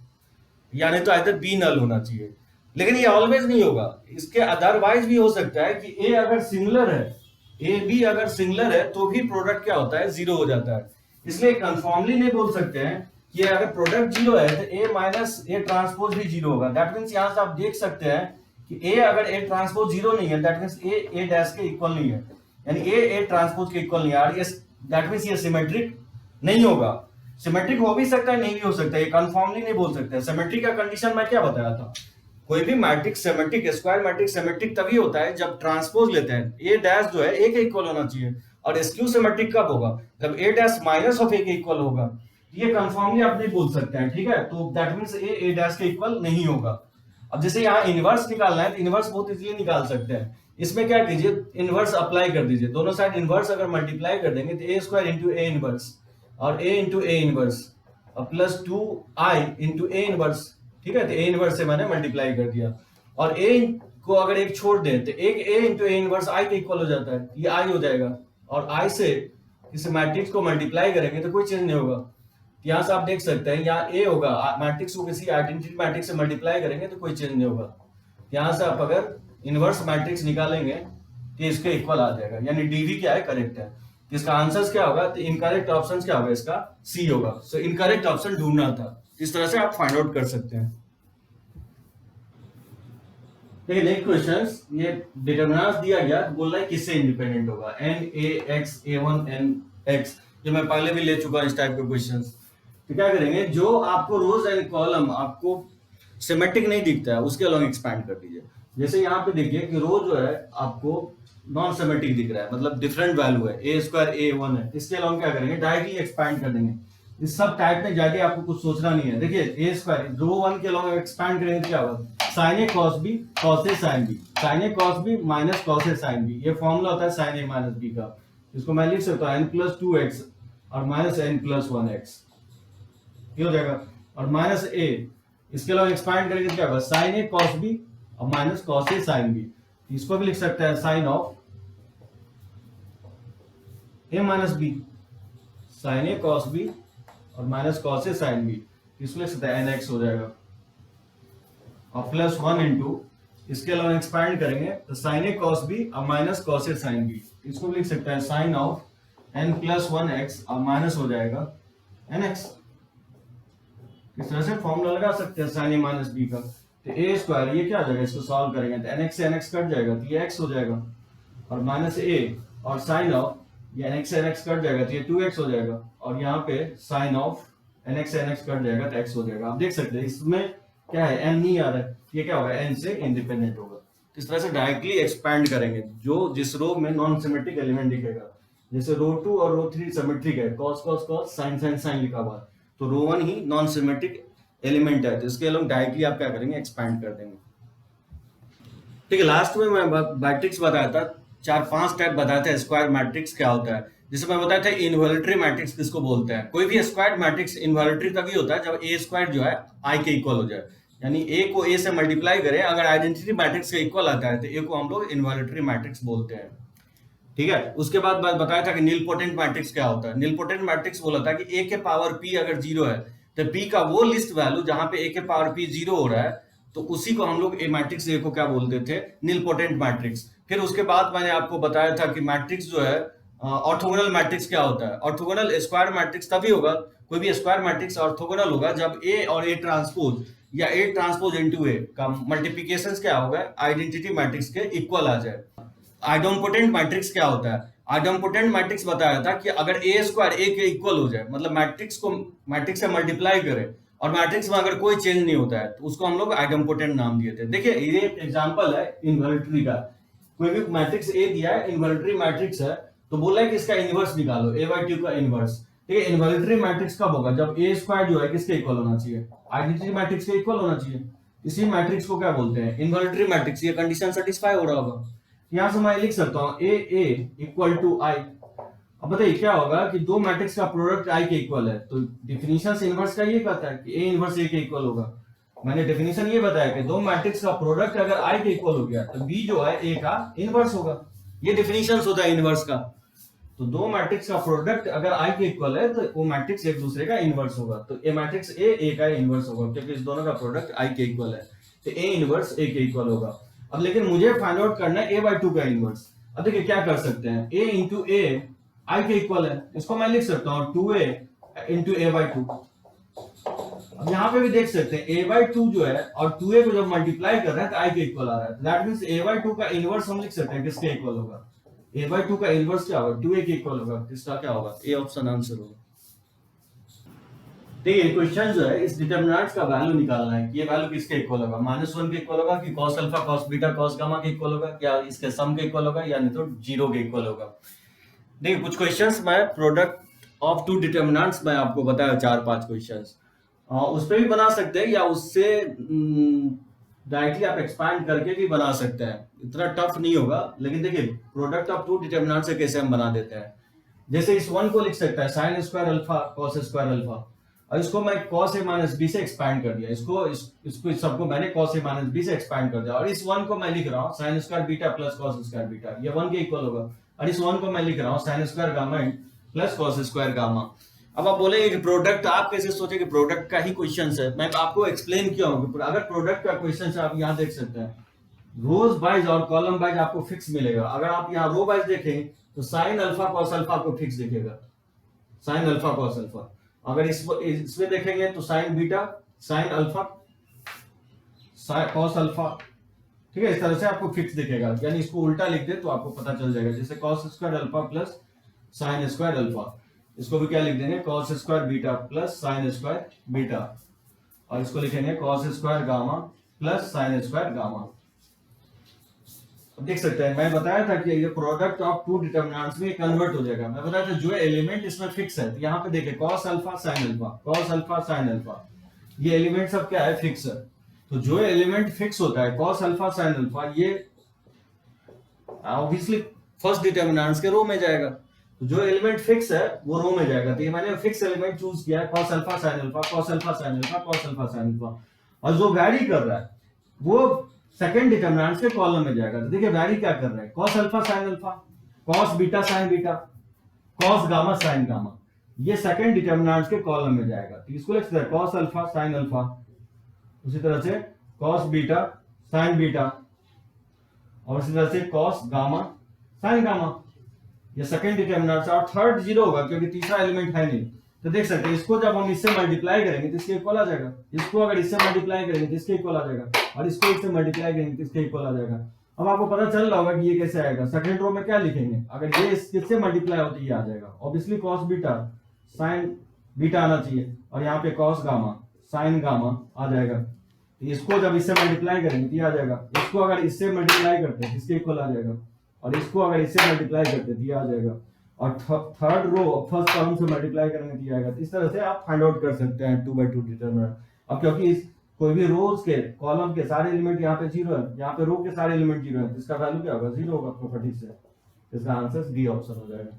या नहीं तो आइदर b नल होना चाहिए, लेकिन ये ऑलवेज नहीं होगा। इसके अदरवाइज भी हो सकता है कि a अगर सिंगुलर है, a b अगर सिंगुलर है तो भी प्रोडक्ट क्या होता है, 0 हो जाता है। इसलिए कंफर्मली नहीं बोल सकते हैं कि अगर प्रोडक्ट 0 है तो a - a ट्रांसपोज भी 0 होगा। दैट मींस यहां से आप देख सकते हैं कि a अगर a ट्रांसपोज 0 नहीं है, दैट मींस a डैश के इक्वल नहीं है, यानी a ट्रांसपोज के इक्वल नहीं है। दैट मींस ये सिमेट्रिक नहीं होगा। सिमेट्रिक हो भी सकता है, नहीं भी हो सकता है, ये कंफर्मली नहीं बोल सकते। सिमेट्रिक का कंडीशन मैं क्या बताया था, कोई भी matrix symmetric, square matrix symmetric तभी होता है जब ट्रांसपोज लेते हैं, ए डैश जो है ए के इक्वल होना चाहिए। और स्क्यू सिमेट्रिक कब होगा, जब ए डैश माइनस ऑफ ए के इक्वल होगा। ये कंफर्मली आप नहीं बोल सकते हैं, ठीक है। तो दैट मींस ए डैश के इक्वल नहीं होगा। अब जैसे यहाँ इनवर्स निकालना है तो इनवर्स बहुत इजीली निकाल सकते हैं। इसमें क्या कीजिए, इनवर्स अप्लाई कर दीजिए, दोनों साइड इनवर्स अगर मल्टीप्लाई कर देंगे तो ए स्क्वायर इंटू ए इनवर्स और ए इंटू ए इनवर्स और plus 2i into A inverse, ठीक है। तो ए इनवर्स से मैंने मल्टीप्लाई कर दिया, और ए को अगर एक छोड़ दें तो एक ए इंटू ए इनवर्स आई के इक्वल हो जाता है, ये आई हो जाएगा। और आई से इस मैट्रिक्स को मल्टीप्लाई करेंगे तो कोई चेंज नहीं होगा। यहाँ से आप देख सकते हैं यहाँ ए होगा, मैट्रिक्स को किसी आइडेंटिटी मैट्रिक्स से मल्टीप्लाई करेंगे तो कोई चेंज नहीं होगा। यहाँ से आप अगर इनवर्स मैट्रिक्स निकालेंगे तो इसके इक्वल आ जाएगा, यानी डीवी क्या है, करेक्ट है। तो इसका आंसर क्या होगा, तो इनकरेक्ट ऑप्शन क्या होगा, इसका सी होगा। सो इनकरेक्ट ऑप्शन ढूंढना था। इस तरह से आप फाइंड आउट कर सकते हैं। देखिए नेक्स्ट क्वेश्चन, ये डिटरमिनेंट्स दिया गया, बोल रहा है किससे इंडिपेंडेंट होगा, N A X A one N X, जो मैं पहले भी ले चुका इस टाइप के क्वेश्चंस। तो क्या करेंगे, जो आपको रोज एंड कॉलम आपको सिमेट्रिक नहीं दिखता है उसके अलॉन्ग एक्सपैंड कर दीजिए। जैसे यहाँ पे देखिए कि रो जो है आपको नॉन सिमेट्रिक दिख रहा है, मतलब डिफरेंट वैल्यू है, ए स्क्वायर ए वन है, इसके अलॉन्ग क्या करेंगे, डायरेक्टली एक्सपैंड कर देंगे। इस सब टाइप में जाके आपको कुछ सोचना नहीं है। देखिए ए स्क्वायर रो वन के अलॉन्ग एक्सपैंड करेंगे क्या होगा, sine A cos B cos A sine B, sine A cos B minus cos A sine B, ये फॉर्मूला होता है साइन ए माइनस बी का। इसको मैं लिख सकता हूँ एन प्लस 2x और माइनस एन प्लस 1x, ये हो जाएगा। और माइनस ए, इसके अलावा एक्सपैंड करेंगे क्या होगा, साइन ए कॉस बी और minus cos A sine B. इसको भी लिख सकते हैं sine of A minus B, sine A cos B और minus cos A sine B, इसको लिख सकते हैं एन एक्स हो जाएगा। और प्लस 1 इंटू, इसके अलावा एक्सपैंड करेंगे तो साइन ए कॉस बी और minus cos A sine B, इसको भी लिख सकते हैं sine of N plus 1x और माइनस हो जाएगा एन एक्स। इस तरह से फॉर्मूला लगा सकते हैं साइन ए माइनस बी का। तो ए स्क्वायर ये क्या हो जाएगा, इसको सॉल्व करेंगे तो एन एक्स से एन एक्स कट जाएगा तो ये एक्स हो जाएगा, और माइनस ए और साइन ऑफ ये एन एक्स से एन एक्स कट जाएगा तो ये 2x हो जाएगा, और यहाँ पे साइन ऑफ एन एक्स से एन एक्स कट जाएगा तो एक्स हो जाएगा। आप देख सकते हैं इसमें क्या है, एन नहीं आ रहा है, ये क्या होगा, एन से इंडिपेंडेंट होगा। इस तरह से डायरेक्टली एक्सपैंड करेंगे, जो जिस रो में नॉन सिमेट्रिक एलिमेंट दिखेगा, जैसे रो 2 और रो 3 सिमेट्रिक है, cos cos cos sin sin sin लिखा हुआ है, तो रो 1 ही नॉन सिमेट्रिक एलिमेंट है, तो इसके अलॉन्ग डायरेक्टली आप क्या करेंगे, एक्सपैंड कर देंगे। ठीक है, लास्ट में मैं मैट्रिक्स बताया था, 4-5 टाइप बताया था स्क्वायर मैट्रिक्स क्या होता है। जिसे मैं बताया था इनवॉल्यूटरी मैट्रिक्स किसको बोलते हैं। कोई भी स्क्वायर मैट्रिक्स इनवॉल्यूटरी तभी होता है जब ए स्क्वायर जो है आई के इक्वल हो जाए, यानी ए को ए से मल्टीप्लाई करें, अगर आइडेंटिटी मैट्रिक्स के इक्वल आता है तो ए को हम लोग इनवॉल्यूटरी मैट्रिक्स बोलते हैं। ठीक है, उसके बाद बताया था कि नीलपोटेंट मैट्रिक्स क्या होता है। नीलपोटेंट मैट्रिक्स बोला था कि ए के पावर पी अगर 0 है तो पी का वो लिस्ट वैल्यू जहां पे ए के पावर पी 0 हो रहा है, तो उसी को हम लोग ए मैट्रिक्स ए को क्या बोलते थे, नीलपोटेंट मैट्रिक्स। फिर उसके बाद मैंने आपको बताया था कि मैट्रिक्स जो है ऑर्थोगोनल मैट्रिक्स क्या होता है। ऑर्थोगोनल स्क्वायर मैट्रिक्स तभी होगा, कोई भी स्क्वायर मैट्रिक्स ऑर्थोगोनल होगा जब ए और ए ट्रांसपोज या ए ट्रांसपोज इनटू ए का मल्टीप्लिकेशन क्या होगा, आइडेंटिटी मैट्रिक्स के इक्वल आ जाए। आइडोम्पोटेंट मैट्रिक्स क्या होता है, आइडोम्पोटेंट मैट्रिक्स बताया था कि अगर ए स्क्वायर ए के इक्वल हो जाए, मतलब मैट्रिक्स को मैट्रिक्स से मल्टीप्लाई करे और मैट्रिक्स में अगर कोई चेंज नहीं होता है तो उसको हम लोग आइडोम्पोटेंट नाम दिए थे। देखिए ये एग्जांपल है इनवॉल्यूटरी का, कोई भी मैट्रिक्स ए दिया है, इनवॉल्यूटरी मैट्रिक्स है, तो बोला है कि इसका इनवर्स निकालो, ए बाई 2 का इनवर्स। ठीक है, इनवॉल्यूटरी मैट्रिक्स कब होगा, जब ए स्क्वायर जो है किसके इक्वल होना चाहिए, आइडेंटिटी मैट्रिक्स के इक्वल होना चाहिए। इसी मैट्रिक्स को क्या बोलते हैं, इनवॉल्यूटरी मैट्रिक्स। ये कंडीशन सेटिस्फाई हो रहा होगा, यहां से मैं लिख सकता हूं ए ए इक्वल टू आई। अब बताइए क्या होगा कि दो मैट्रिक्स का प्रोडक्ट आई के इक्वल है, तो डिफिनीशन से इनवर्स का ये कहता है कि ए इनवर्स ए के इक्वल होगा। मैंने डेफिनेशन ये बताया कि दो मैट्रिक्स का प्रोडक्ट अगर आई के इक्वल हो गया तो बी जो है ए का इनवर्स होगा। ये डेफिनेशन होता है इनवर्स का। तो दो मैट्रिक्स का प्रोडक्ट अगर आई के इक्वल है तो वो मैट्रिक्स एक दूसरे का इनवर्स होगा, तो ए मैट्रिक्स ए का इनवर्स होगा, क्योंकि इस दोनों का प्रोडक्ट आई के इक्वल है, तो ए इनवर्स ए के इक्वल होगा। अब लेकिन मुझे फाइंड आउट करना है ए बाई 2 का इनवर्स। अब देखिए क्या कर सकते हैं, ए इंटू ए आई के इक्वल है, इसको मैं लिख सकता हूँ 2a इंटू ए बाई 2। अब यहाँ पे भी देख सकते हैं a बाई 2 जो है और 2a को जब मल्टीप्लाई कर रहे हैं तो i के इक्वल आ रहा है, दैट मींस a बाई 2 का इनवर्स हम लिख सकते हैं किसके इक्वल होगा, a बाई 2 का इनवर्स क्या होगा, 2a के इक्वल होगा। इसका क्या होगा, ए ऑप्शन आंसर होगा। देखिए क्वेश्चन जो है इस डिटरमिनेंट्स का वैल्यू निकालना है कि ये वैल्यू किसके इक्वल होगा, -1 के इक्वल होगा कि cos alpha cos beta cos gamma के इक्वल होगा, क्या इसके सम के इक्वल होगा या नहीं तो जीरो के इक्वल होगा। देखिए कुछ क्वेश्चंस मैं प्रोडक्ट ऑफ टू डिटरमिनेंट्स मैं आपको बताया 4-5 क्वेश्चंस उस पे भी बना सकते हैं या उससे डायरेक्टली आप एक्सपैंड करके भी बना सकते हैं, इतना टफ नहीं होगा। लेकिन देखिए प्रोडक्ट ऑफ टू डिटरमिनेंट से कैसे हम बना देते हैं, जैसे इस वन को लिख सकता है sine square alpha cos square alpha, और इसको मैं cos a माइनस बी से एक्सपैंड कर दिया, इसको इस सबको मैंने cos a माइनस बी से एक्सपैंड कर दिया, और इस वन को मैं लिख रहा हूँ sine square beta plus cos square beta, ये वन के इक्वल होगा, और इस वन को मैं लिख रहा हूँ sine square gamma plus cos square gamma. अब आप बोलेंगे कि प्रोडक्ट, आप कैसे सोचे कि प्रोडक्ट का ही क्वेश्चन है, मैं आपको एक्सप्लेन किया हूँ। अगर प्रोडक्ट का क्वेश्चन है आप यहाँ देख सकते हैं रोज वाइज और कॉलम वाइज आपको फिक्स मिलेगा। अगर आप यहाँ रो वाइज देखें तो साइन अल्फा कॉस अल्फा आपको फिक्स दिखेगा, साइन अल्फा कॉस अल्फा। अगर इसमें देखेंगे तो sign beta sine alpha cos alpha, ठीक है, इस तरह से आपको फिक्स दिखेगा। यानी इसको उल्टा लिख दे तो आपको पता चल जाएगा, जैसे cos square alpha plus sine square alpha, इसको भी क्या लिख देंगे cos square beta plus sine square beta, और इसको लिखेंगे cos square gamma plus sine square gamma. देख सकते हैं मैं बताया था कि ये प्रोडक्ट ऑफ टू डिटरमिनेंट्स में कन्वर्ट हो जाएगा। मैं बताया था जो एलिमेंट इसमें फिक्स है, तो यहाँ पे देखिए cos alpha sin alpha cos alpha sin alpha, ये एलिमेंट सब क्या है फिक्स है। तो जो एलिमेंट फिक्स होता है cos अल्फा sin अल्फा, ये ऑब्वियसली फर्स्ट डिटरमिनेंट्स के रो में जाएगा। तो जो एलिमेंट फिक्स है वो रो में जाएगा, तो ये मैंने फिक्स एलिमेंट चूज किया है cos alpha sin alpha cos alpha sin alpha cos alpha sin alpha, और जो वैरी कर रहा है वो सेकंड डिटरमिनेंट्स के कॉलम में जाएगा। तो देखिए वैरी क्या कर रहा है, cos alpha sin alpha cos beta sin beta cos gamma sin gamma, ये सेकंड डिटरमिनेंट्स के कॉलम में जाएगा। तो इसको लिख सकते हैं cos अल्फा sin अल्फा, उसी तरह से cos बीटा sin बीटा, और इसी तरह से cos गामा sin गामा, ये सेकंड डिटरमिनेंट्स। और थर्ड जीरो होगा क्योंकि तीसरा एलिमेंट है नहीं। तो देख सकते हैं इसको जब हम इससे मल्टीप्लाई करेंगे तो इसके इक्वल आ जाएगा, इसको अगर इससे मल्टीप्लाई करेंगे तो इसके इक्वल आ जाएगा, और इसको इससे मल्टीप्लाई करेंगे तो इसके इक्वल आ जाएगा। अब आपको पता चल रहा होगा कि ये कैसे आएगा। सेकंड रो में क्या लिखेंगे, अगर ये इससे मल्टीप्लाई होती ये आ जाएगा, obviously cos beta sin beta आना चाहिए, और यहाँ पे cos गामा sin गामा आ जाएगा। इसको जब इससे मल्टीप्लाई करेंगे तो ये आ जाएगा, इसको अगर इससे मल्टीप्लाई करते हैं इसके इक्वल आ जाएगा, और इसको अगर इससे मल्टीप्लाई करते हैं तो ये आ जाएगा, और थर्ड रो फर्स्ट कॉलम से मल्टीप्लाई करेंगे तो ये आएगा। तो इस तरह से आप फाइंड आउट कर सकते हैं 2/2 डिटरमिनेंट। अब क्योंकि कोई भी रोज के कॉलम के सारे एलिमेंट यहाँ पे जीरो है, यहाँ पे रो के सारे एलिमेंट जीरो है, तो इसका वैल्यू क्या होगा, जीरो होगा प्रॉपर्टी से। इसका आंसर डी ऑप्शन हो जाएगा।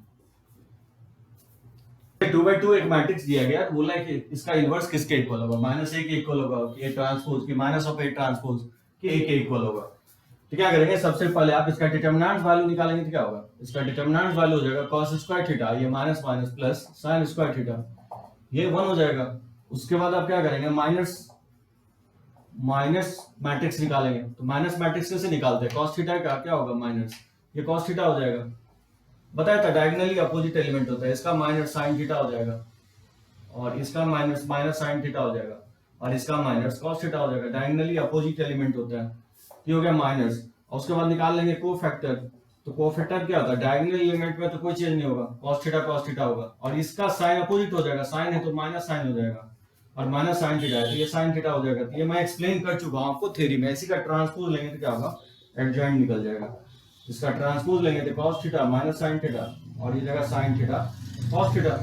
2/2 एक मैट्रिक्स दिया गया, तो बोला है कि इसका इनवर्स किसके इक्वल होगा, -a के इक्वल होगा कि a ट्रांसपोज की माइनस ऑफ a ट्रांसपोज कि a के इक्वल होगा। तो क्या करेंगे, सबसे पहले आप इसका डिटरमिनेंट वैल्यू निकालेंगे तो क्या होगा, इसका डिटरमिनेंट वैल्यू हो जाएगा cos स्क्वायर थीटा, ये minus minus plus sin square theta, ये 1 हो जाएगा। उसके बाद आप क्या करेंगे, माइनस माइनस मैट्रिक्स निकालेंगे। तो माइनस मैट्रिक्स कैसे निकालते हैं, cos थीटा का क्या होगा माइनस, ये cos थीटा हो जाएगा। बताया था डायगोनली अपोजिट एलिमेंट होता है, इसका माइनस sin थीटा हो जाएगा, और इसका माइनस माइनस sin थीटा हो जाएगा, और इसका माइनस cos थीटा हो जाएगा। डायगोनली अपोजिट एलिमेंट होता है, ये हो गया माइनस। और उसके बाद निकाल लेंगे कोफैक्टर। तो कोफैक्टर क्या होता है, डायगोनल एलिमेंट में तो कोई चेंज नहीं होगा, cos थीटा होगा, और इसका साइन अपोजिट हो जाएगा, साइन है तो माइनस साइन हो जाएगा, और माइनस साइन थीटा है तो ये साइन थीटा हो जाएगा। तो ये मैं एक्सप्लेन कर चुका हूं आपको थ्योरी में। इसी का ट्रांसपोज लेंगे तो क्या होगा, एडजॉइंट निकल जाएगा। इसका ट्रांसपोज लेंगे तो cos theta minus sine theta, और ये जगह साइन थीटा cos थीटा।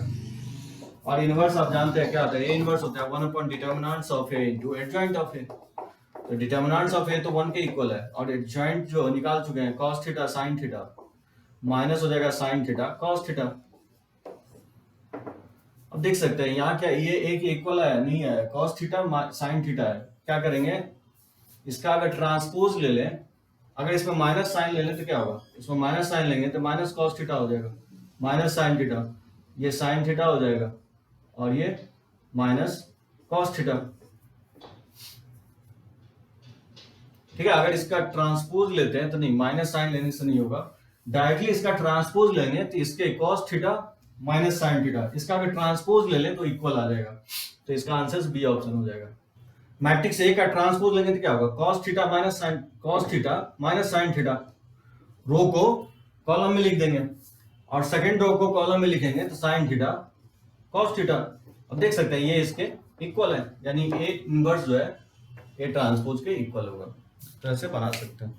और इनवर्स आप जानते हैं क्या होता है, ए इनवर्स होता है 1 determinants of A into adjoint of A. तो डिटरमिनेंट्स ऑफ ए तो 1 के इक्वल है, और एडजॉइंट जो निकाल चुके हैं cos theta sin theta, minus हो जाएगा sin थीटा cos थीटा। अब देख सकते हैं यहाँ क्या ये एक इक्वल है, नहीं है, cos थीटा sin थीटा है। क्या करेंगे, इसका अगर ट्रांसपोज ले लें, अगर इसमें माइनस साइन ले लें तो क्या होगा, इसमें माइनस साइन लेंगे तो माइनस cos थीटा हो जाएगा, माइनस sin थीटा, ये sin थीटा हो जाएगा, और ये माइनस cos थीटा। ठीक है, अगर इसका ट्रांसपोज लेते हैं तो नहीं, माइनस साइन लेने से नहीं होगा, डायरेक्टली इसका ट्रांसपोज लेंगे तो इसके cos theta minus sine theta, इसका अगर ट्रांसपोज ले लें तो इक्वल आ जाएगा। तो इसका आंसर बी ऑप्शन हो जाएगा। मैट्रिक्स ए का ट्रांसपोज लेंगे तो क्या होगा, cos theta minus sine theta, row को कॉलम में लिख देंगे, और सेकंड रो को कॉलम में लिखेंगे तो साइन थीटा cos थीटा। अब देख सकते हैं ये इसके इक्वल है, यानी ए इनवर्स जो है ए ट्रांसपोज के इक्वल होगा, तो ऐसे बना सकते हैं।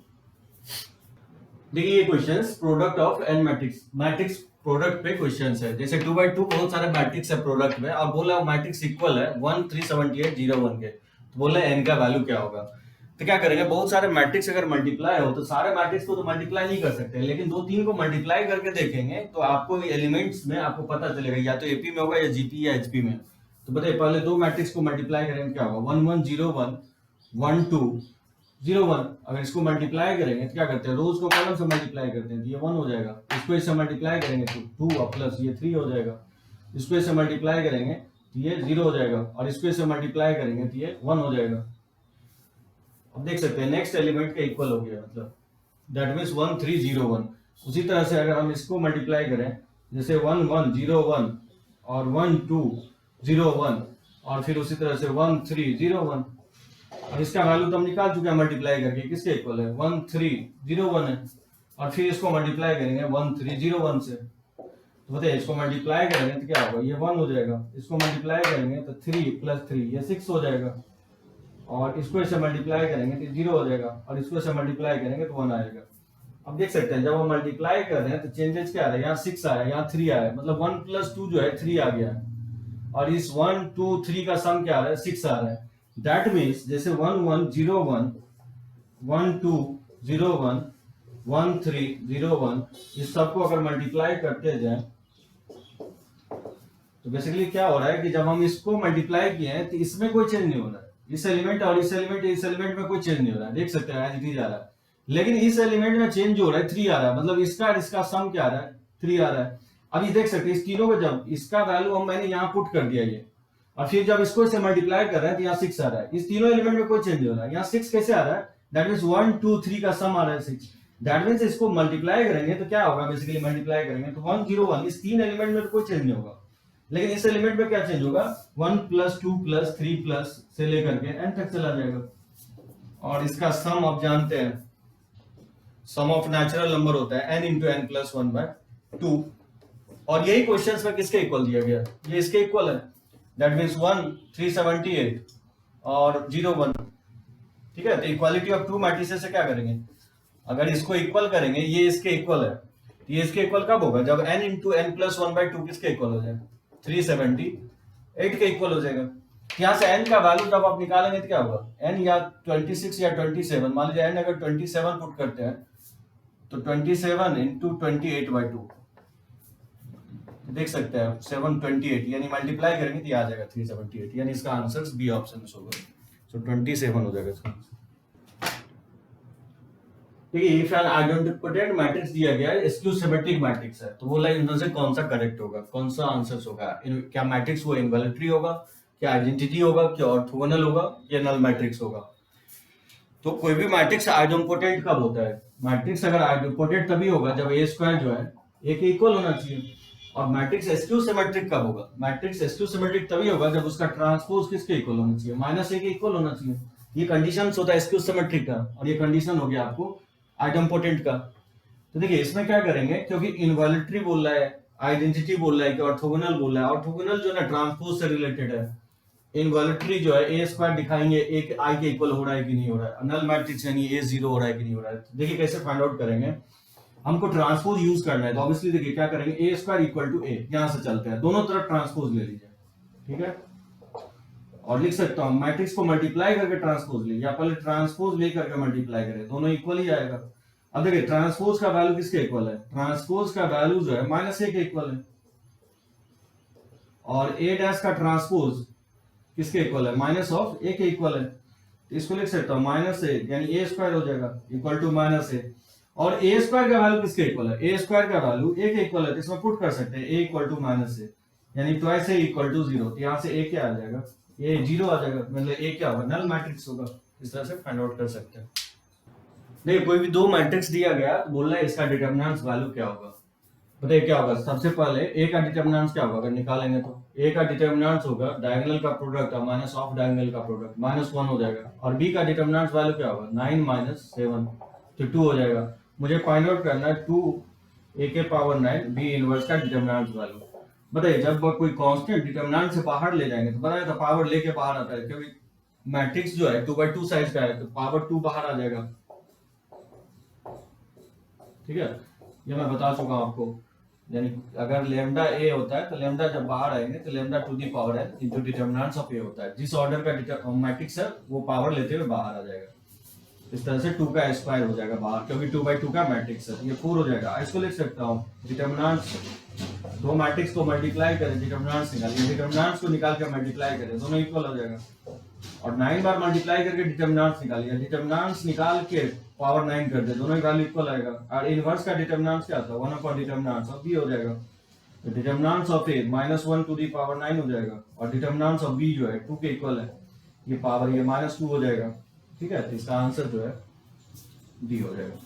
देखिए ये questions product of an matrix, matrix product पे क्वेश्चंस है। जैसे 2x2 बहुत सारे मैट्रिक्स है प्रोडक्ट में, और बोला मैट्रिक्स इक्वल है 1 3 78 0 1 के, तो बोला एन का वैल्यू क्या होगा। तो क्या करेंगे, बहुत सारे मैट्रिक्स अगर मल्टीप्लाई हो तो सारे मैट्रिक्स को तो मल्टीप्लाई नहीं कर सकते, लेकिन 2-3 को मल्टीप्लाई करके देखेंगे तो आपको एलिमेंट्स में आपको पता चलेगा या तो एपी में होगा या जीपी या एचपी में। तो बताइए पहले दो मैट्रिक्स को मल्टीप्लाई करेंगे क्या होगा, 1 1 0 1 1 2 0 1। अगर इसको मल्टीप्लाई करेंगे तो क्या करते हैं, रोज को कॉलम से मल्टीप्लाई करते हैं तो ये 1 हो जाएगा, इसको इससे मल्टीप्लाई करेंगे तो 2 प्लस ये 3 हो जाएगा, इसको इससे मल्टीप्लाई करेंगे तो ये 0 हो जाएगा, और इसको इससे मल्टीप्लाई करेंगे तो ये 1 हो जाएगा। अब देख सकते हैं नेक्स्ट एलिमेंट के इक्वल हो गया, मतलब दैट मीन्स 1 3 0 1। उसी तरह से अगर हम इसको मल्टीप्लाई करें, जैसे 1 1 0 1 और 1 2 0 1, और फिर उसी तरह से 1 3 0 1, और इसका वैल्यू तो हम निकाल चुके हैं मल्टीप्लाई करके, किसके इक्वल है 1 3 0 1 है, और फिर इसको मल्टीप्लाई करेंगे 1 3 0 1 से, तो बताइए इसको मल्टीप्लाई करेंगे तो क्या होगा, ये 1 हो जाएगा, इसको मल्टीप्लाई करेंगे तो 3 प्लस 3 ये 6 हो जाएगा, और इसको ऐसे मल्टीप्लाई करेंगे तो 0 हो जाएगा, और इसको ऐसे मल्टीप्लाई करेंगे तो 1 आएगा। अब देख सकते हैं जब हम मल्टीप्लाई कर रहे हैं तो चेंजेस क्या आ रहा है, यहाँ 6 आया, यहाँ 3 आया, मतलब 1 प्लस 2 जो है 3 आ गया है, और इस 1 2 3 का सम क्या आ रहा है, 6 आ रहा है। दैट मीन्स जैसे 1 1 0 1 1 2 0 1 1 3 0 1, इस सबको अगर मल्टीप्लाई करते जाए तो बेसिकली क्या हो रहा है कि जब हम इसको मल्टीप्लाई किए हैं तो इसमें कोई चेंज नहीं हो रहा है, इस एलिमेंट और इस एलिमेंट में कोई चेंज नहीं हो रहा है, देख सकते हैं एज इट इज आ रहा है, लेकिन इस एलिमेंट में चेंज हो रहा है, 3 आ रहा है, मतलब इसका और इसका सम क्या आ रहा है, 3 आ रहा है। अब ये देख सकते हैं इस तीनों को जब इसका वैल्यू हम मैंने यहाँ पुट कर दिया ये, और फिर जब इसको इससे मल्टीप्लाई कर रहे हैं तो यहाँ 6 आ रहा है, इस तीनों एलिमेंट में कोई चेंज नहीं हो रहा है, यहाँ 6 कैसे आ रहा है, दैट मीन्स 1 2 3 का सम आ रहा है 6, दैट मीन्स इसको मल्टीप्लाई करेंगे तो क्या होगा, बेसिकली मल्टीप्लाई करेंगे तो 1 0 1, इस तीन एलिमेंट में तो कोई चेंज नहीं होगा, लेकिन इस एलिमेंट में क्या चेंज होगा, 1 प्लस 2 प्लस 3 प्लस से लेकर के n तक चला जाएगा, और इसका सम आप जानते हैं सम ऑफ नेचुरल नंबर होता है n इंटू एन प्लस 1/2, और यही क्वेश्चन में किसके इक्वल दिया गया, ये इसके इक्वल है, दैट मीन्स 1 378 और 0 1, ठीक है। तो इक्वालिटी ऑफ टू मैट्रिसेस से क्या करेंगे, अगर इसको इक्वल करेंगे, ये इसके इक्वल है, तो ये इसके इक्वल कब होगा, जब n इंटू एन प्लस 1/2 किसके इक्वल हो जाए, 378 के इक्वल हो जाएगा। यहाँ से n का वैल्यू जब आप निकालेंगे तो क्या होगा, n या 26 या 27, मान लीजिए n अगर 27 पुट करते हैं तो 27 इंटू 28/2, देख सकते हैं 728, यानी मल्टीप्लाई करेंगे तो ये आ जाएगा 378, यानी इसका आंसर बी ऑप्शन होगा, सो 27 हो जाएगा इसका। ठीक है, इफ एन आइडेंटिपोटेंट मैट्रिक्स दिया गया है, एक्सक्लूसिव सिमेट्रिक मैट्रिक्स है, तो बोला इनमें से कौन सा करेक्ट होगा, कौन सा आंसर होगा, क्या मैट्रिक्स वो इनवैलिड होगा, क्या आइडेंटिटी होगा, क्या ऑर्थोगोनल होगा, या नल मैट्रिक्स होगा। तो कोई भी मैट्रिक्स आइडेंटिपोटेंट कब होता है, मैट्रिक्स अगर आइडेंटिपोटेंट तभी होगा जब ए स्क्वायर जो है ए के इक्वल होना चाहिए, और मैट्रिक्स एक्सक्लूसिव सिमेट्रिक कब होगा, मैट्रिक्स एक्सक्लूसिव सिमेट्रिक तभी होगा जब उसका ट्रांसपोज किसके इक्वल होना चाहिए, -a के इक्वल होना चाहिए। ये कंडीशंस होता है एक्सक्लूसिव सिमेट्रिक का, और ये कंडीशन हो गया आपको आइडेंटिपोटेंट का। तो देखिए इसमें क्या करेंगे, क्योंकि इनवॉल्यूटरी बोल रहा है, आइडेंटिटी बोल रहा है कि ऑर्थोगोनल बोल रहा है, ऑर्थोगोनल जो है ना ट्रांसपोज से रिलेटेड है, इनवॉल्यूटरी जो है ए स्क्वायर दिखाएंगे एक आई के इक्वल हो रहा है कि नहीं हो रहा है, नल मैट्रिक्स यानी ए 0 हो रहा है कि नहीं हो रहा है। देखिए कैसे फाइंड आउट करेंगे, हमको ट्रांसपोज यूज करना है, तो ऑब्वियसली देखिए क्या करेंगे, ए स्क्वायर इक्वल टू ए, यहां से चलते हैं, दोनों तरफ ट्रांसपोज ले लीजिए, ठीक है, और लिख सकता हूं मैट्रिक्स को मल्टीप्लाई करके ट्रांसपोज ले, या पहले ट्रांसपोज ले करके मल्टीप्लाई करें, दोनों इक्वल ही आएगा। अब देखिए ट्रांसपोज का वैल्यू किसके इक्वल है, ट्रांसपोज का वैल्यू जो है -a के इक्वल है, और a डैश का ट्रांसपोज किसके इक्वल है, -a के इक्वल है, तो इसको लिख सकता हूं -a, यानी a स्क्वायर हो जाएगा इक्वल टू -a, और a स्क्वायर का वैल्यू किसके इक्वल है, a स्क्वायर का वैल्यू a के इक्वल है, तो इसमें पुट कर सकते हैं a इक्वल टू -a, यानी ट्वाइस a इक्वल टू 0, तो यहां से a क्या आ जाएगा, a 0 आ जाएगा, मतलब a क्या होगा, नल मैट्रिक्स होगा। इस तरह से फाइंड आउट कर सकते हैं। देखिए कोई भी दो मैट्रिक्स दिया गया, बोल रहा है इसका डिटरमिनेंट वैल्यू क्या होगा, बताइए क्या होगा। सबसे पहले a का डिटरमिनेंट क्या होगा, अगर निकालेंगे तो a का डिटरमिनेंट होगा डायगोनल का प्रोडक्ट और माइनस ऑफ डायगोनल का प्रोडक्ट, -1 हो जाएगा, और b का डिटरमिनेंट वैल्यू क्या होगा, 9 - 7, तो 2 हो जाएगा। मुझे फाइंड आउट करना है 2 a के पावर 9 b इनवर्स का डिटरमिनेंट वैल्यू, बताइए जब कोई कांस्टेंट डिटरमिनेंट से बाहर ले जाएंगे तो बताया था पावर लेके बाहर आता है, क्योंकि मैट्रिक्स जो है 2/2 साइज का है तो पावर 2 बाहर आ जाएगा। ठीक है, ये मैं बता चुका हूं आपको। यानी अगर लेमडा ए होता है तो लेमडा जब बाहर आएंगे तो लेमडा टू दी पावर है इंटू डिटरमिनेंट्स ऑफ ए होता है। जिस ऑर्डर का मैट्रिक्स है वो पावर लेते हुए बाहर आ जाएगा। इस तरह से 2 का स्क्वायर हो जाएगा बाहर, क्योंकि 2/2 का मैट्रिक्स है, ये 4 हो जाएगा। इसको लिख सकता हूँ डिटरमिनेंट्स, दो मैट्रिक्स को मल्टीप्लाई करें, डिटरमिनेंट्स निकालिए, डिटरमिनेंट्स को निकाल के मल्टीप्लाई करें, दोनों इक्वल हो जाएगा। और 9 बार मल्टीप्लाई करके डिटरमिनेंट्स निकालिए, डिटरमिनेंट्स निकाल के पावर 9 कर दे, दोनों वैल्यू इक्वल आएगा। और इनवर्स का डिटरमिनेंट्स क्या था, 1 डिटरमिनेंट्स ऑफ बी हो जाएगा। तो determinants of A -1 to the power 9 हो जाएगा, और डिटरमिनेंट्स ऑफ बी जो है 2 के इक्वल है, ये पावर ये -2 हो जाएगा। ठीक है, तो इसका आंसर जो है डी हो जाएगा।